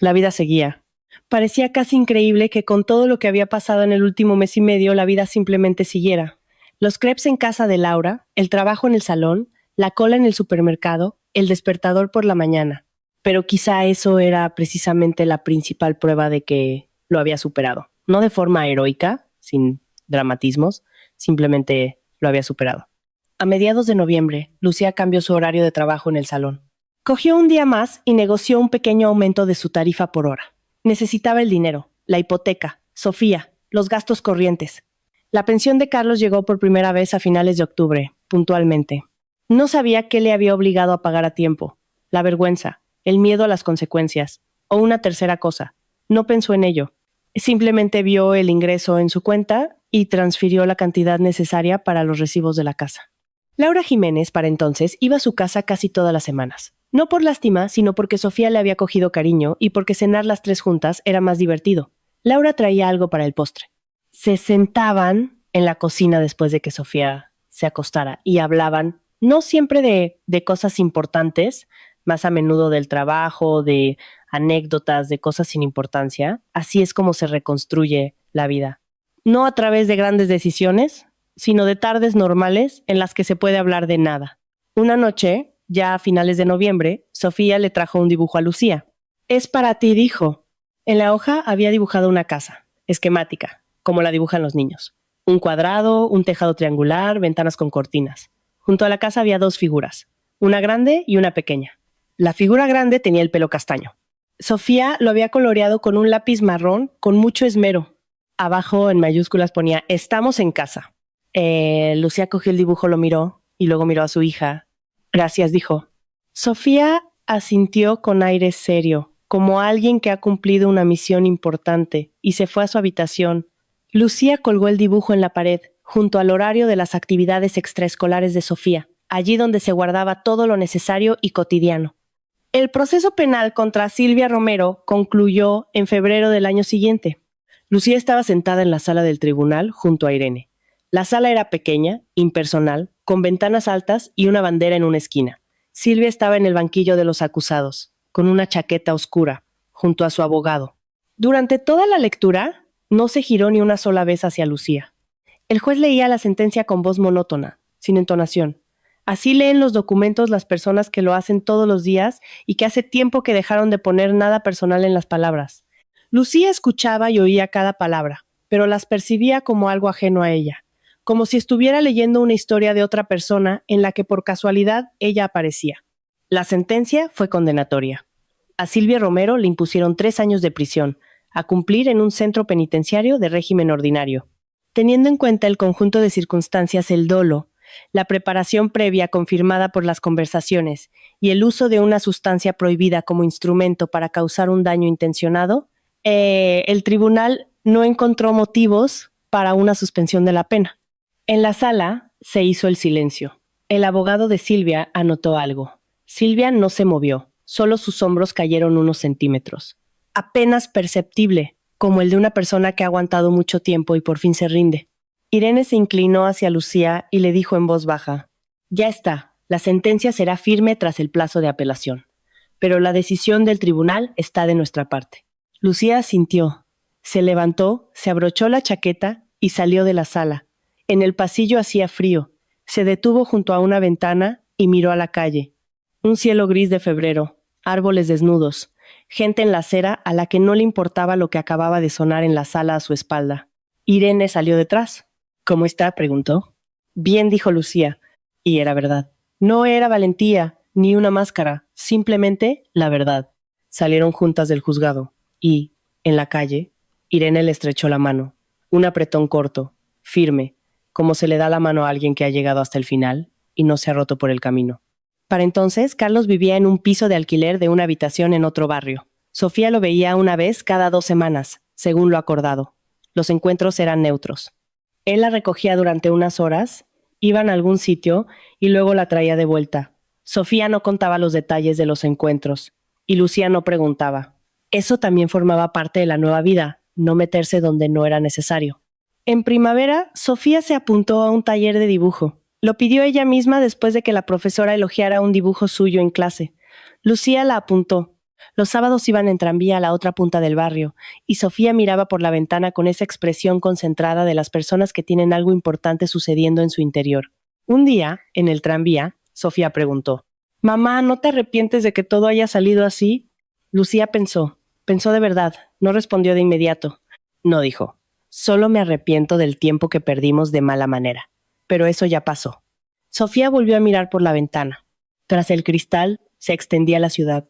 La vida seguía. Parecía casi increíble que con todo lo que había pasado en el último mes y medio, la vida simplemente siguiera. Los crepes en casa de Laura, el trabajo en el salón, la cola en el supermercado, el despertador por la mañana. Pero quizá eso era precisamente la principal prueba de que lo había superado. No de forma heroica, sin dramatismos, simplemente lo había superado. A mediados de noviembre, Lucía cambió su horario de trabajo en el salón. Cogió un día más y negoció un pequeño aumento de su tarifa por hora. Necesitaba el dinero, la hipoteca, Sofía, los gastos corrientes. La pensión de Carlos llegó por primera vez a finales de octubre, puntualmente. No sabía qué le había obligado a pagar a tiempo. La vergüenza, el miedo a las consecuencias, o una tercera cosa. No pensó en ello. Simplemente vio el ingreso en su cuenta y transfirió la cantidad necesaria para los recibos de la casa. Laura Jiménez, para entonces, iba a su casa casi todas las semanas. No por lástima, sino porque Sofía le había cogido cariño y porque cenar las tres juntas era más divertido. Laura traía algo para el postre. Se sentaban en la cocina después de que Sofía se acostara y hablaban, no siempre de cosas importantes, más a menudo del trabajo, de anécdotas, de cosas sin importancia. Así es como se reconstruye la vida. No a través de grandes decisiones, sino de tardes normales en las que se puede hablar de nada. Una noche, ya a finales de noviembre, Sofía le trajo un dibujo a Lucía. «Es para ti», dijo. En la hoja había dibujado una casa, esquemática, como la dibujan los niños. Un cuadrado, un tejado triangular, ventanas con cortinas. Junto a la casa había dos figuras, una grande y una pequeña. La figura grande tenía el pelo castaño. Sofía lo había coloreado con un lápiz marrón con mucho esmero. Abajo, en mayúsculas, ponía «Estamos en casa». Lucía cogió el dibujo, lo miró y luego miró a su hija. «Gracias», dijo. Sofía asintió con aire serio, como alguien que ha cumplido una misión importante, y se fue a su habitación. Lucía colgó el dibujo en la pared, junto al horario de las actividades extraescolares de Sofía, allí donde se guardaba todo lo necesario y cotidiano. El proceso penal contra Silvia Romero concluyó en febrero del año siguiente. Lucía estaba sentada en la sala del tribunal junto a Irene. La sala era pequeña, impersonal, con ventanas altas y una bandera en una esquina. Silvia estaba en el banquillo de los acusados, con una chaqueta oscura, junto a su abogado. Durante toda la lectura, no se giró ni una sola vez hacia Lucía. El juez leía la sentencia con voz monótona, sin entonación. Así leen los documentos las personas que lo hacen todos los días y que hace tiempo que dejaron de poner nada personal en las palabras. Lucía escuchaba y oía cada palabra, pero las percibía como algo ajeno a ella, como si estuviera leyendo una historia de otra persona en la que por casualidad ella aparecía. La sentencia fue condenatoria. A Silvia Romero le impusieron 3 años de prisión, a cumplir en un centro penitenciario de régimen ordinario. Teniendo en cuenta el conjunto de circunstancias, el dolo, la preparación previa confirmada por las conversaciones y el uso de una sustancia prohibida como instrumento para causar un daño intencionado, el tribunal no encontró motivos para una suspensión de la pena. En la sala se hizo el silencio. El abogado de Silvia anotó algo. Silvia no se movió, solo sus hombros cayeron unos centímetros. Apenas perceptible, como el de una persona que ha aguantado mucho tiempo y por fin se rinde. Irene se inclinó hacia Lucía y le dijo en voz baja: «Ya está, la sentencia será firme tras el plazo de apelación, pero la decisión del tribunal está de nuestra parte». Lucía asintió, se levantó, se abrochó la chaqueta y salió de la sala. En el pasillo hacía frío. Se detuvo junto a una ventana y miró a la calle. Un cielo gris de febrero, árboles desnudos, gente en la acera a la que no le importaba lo que acababa de sonar en la sala a su espalda. Irene salió detrás. «¿Cómo está?», preguntó. «Bien», dijo Lucía. Y era verdad. No era valentía, ni una máscara, simplemente la verdad. Salieron juntas del juzgado y, en la calle, Irene le estrechó la mano. Un apretón corto, firme, como se le da la mano a alguien que ha llegado hasta el final y no se ha roto por el camino. Para entonces, Carlos vivía en un piso de alquiler de una habitación en otro barrio. Sofía lo veía una vez cada 2 semanas, según lo acordado. Los encuentros eran neutros. Él la recogía durante unas horas, iban a algún sitio y luego la traía de vuelta. Sofía no contaba los detalles de los encuentros y Lucía no preguntaba. Eso también formaba parte de la nueva vida, no meterse donde no era necesario. En primavera, Sofía se apuntó a un taller de dibujo. Lo pidió ella misma después de que la profesora elogiara un dibujo suyo en clase. Lucía la apuntó. Los sábados iban en tranvía a la otra punta del barrio, y Sofía miraba por la ventana con esa expresión concentrada de las personas que tienen algo importante sucediendo en su interior. Un día, en el tranvía, Sofía preguntó: «Mamá, ¿no te arrepientes de que todo haya salido así?» Lucía pensó de verdad, no respondió de inmediato. No dijo: «Solo me arrepiento del tiempo que perdimos de mala manera. Pero eso ya pasó». Sofía volvió a mirar por la ventana. Tras el cristal se extendía la ciudad.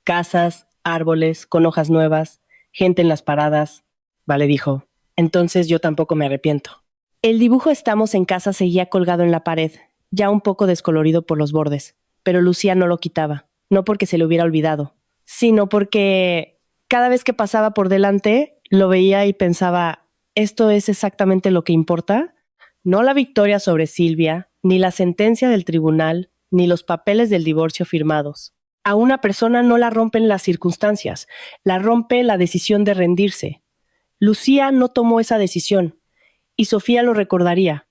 Casas, árboles, con hojas nuevas, gente en las paradas. Vale, dijo. Entonces yo tampoco me arrepiento. El dibujo «Estamos en casa» seguía colgado en la pared, ya un poco descolorido por los bordes, pero Lucía no lo quitaba, no porque se le hubiera olvidado, sino porque cada vez que pasaba por delante, lo veía y pensaba: ¿esto es exactamente lo que importa? No la victoria sobre Silvia, ni la sentencia del tribunal, ni los papeles del divorcio firmados. A una persona no la rompen las circunstancias, la rompe la decisión de rendirse. Lucía no tomó esa decisión, y Sofía lo recordaría.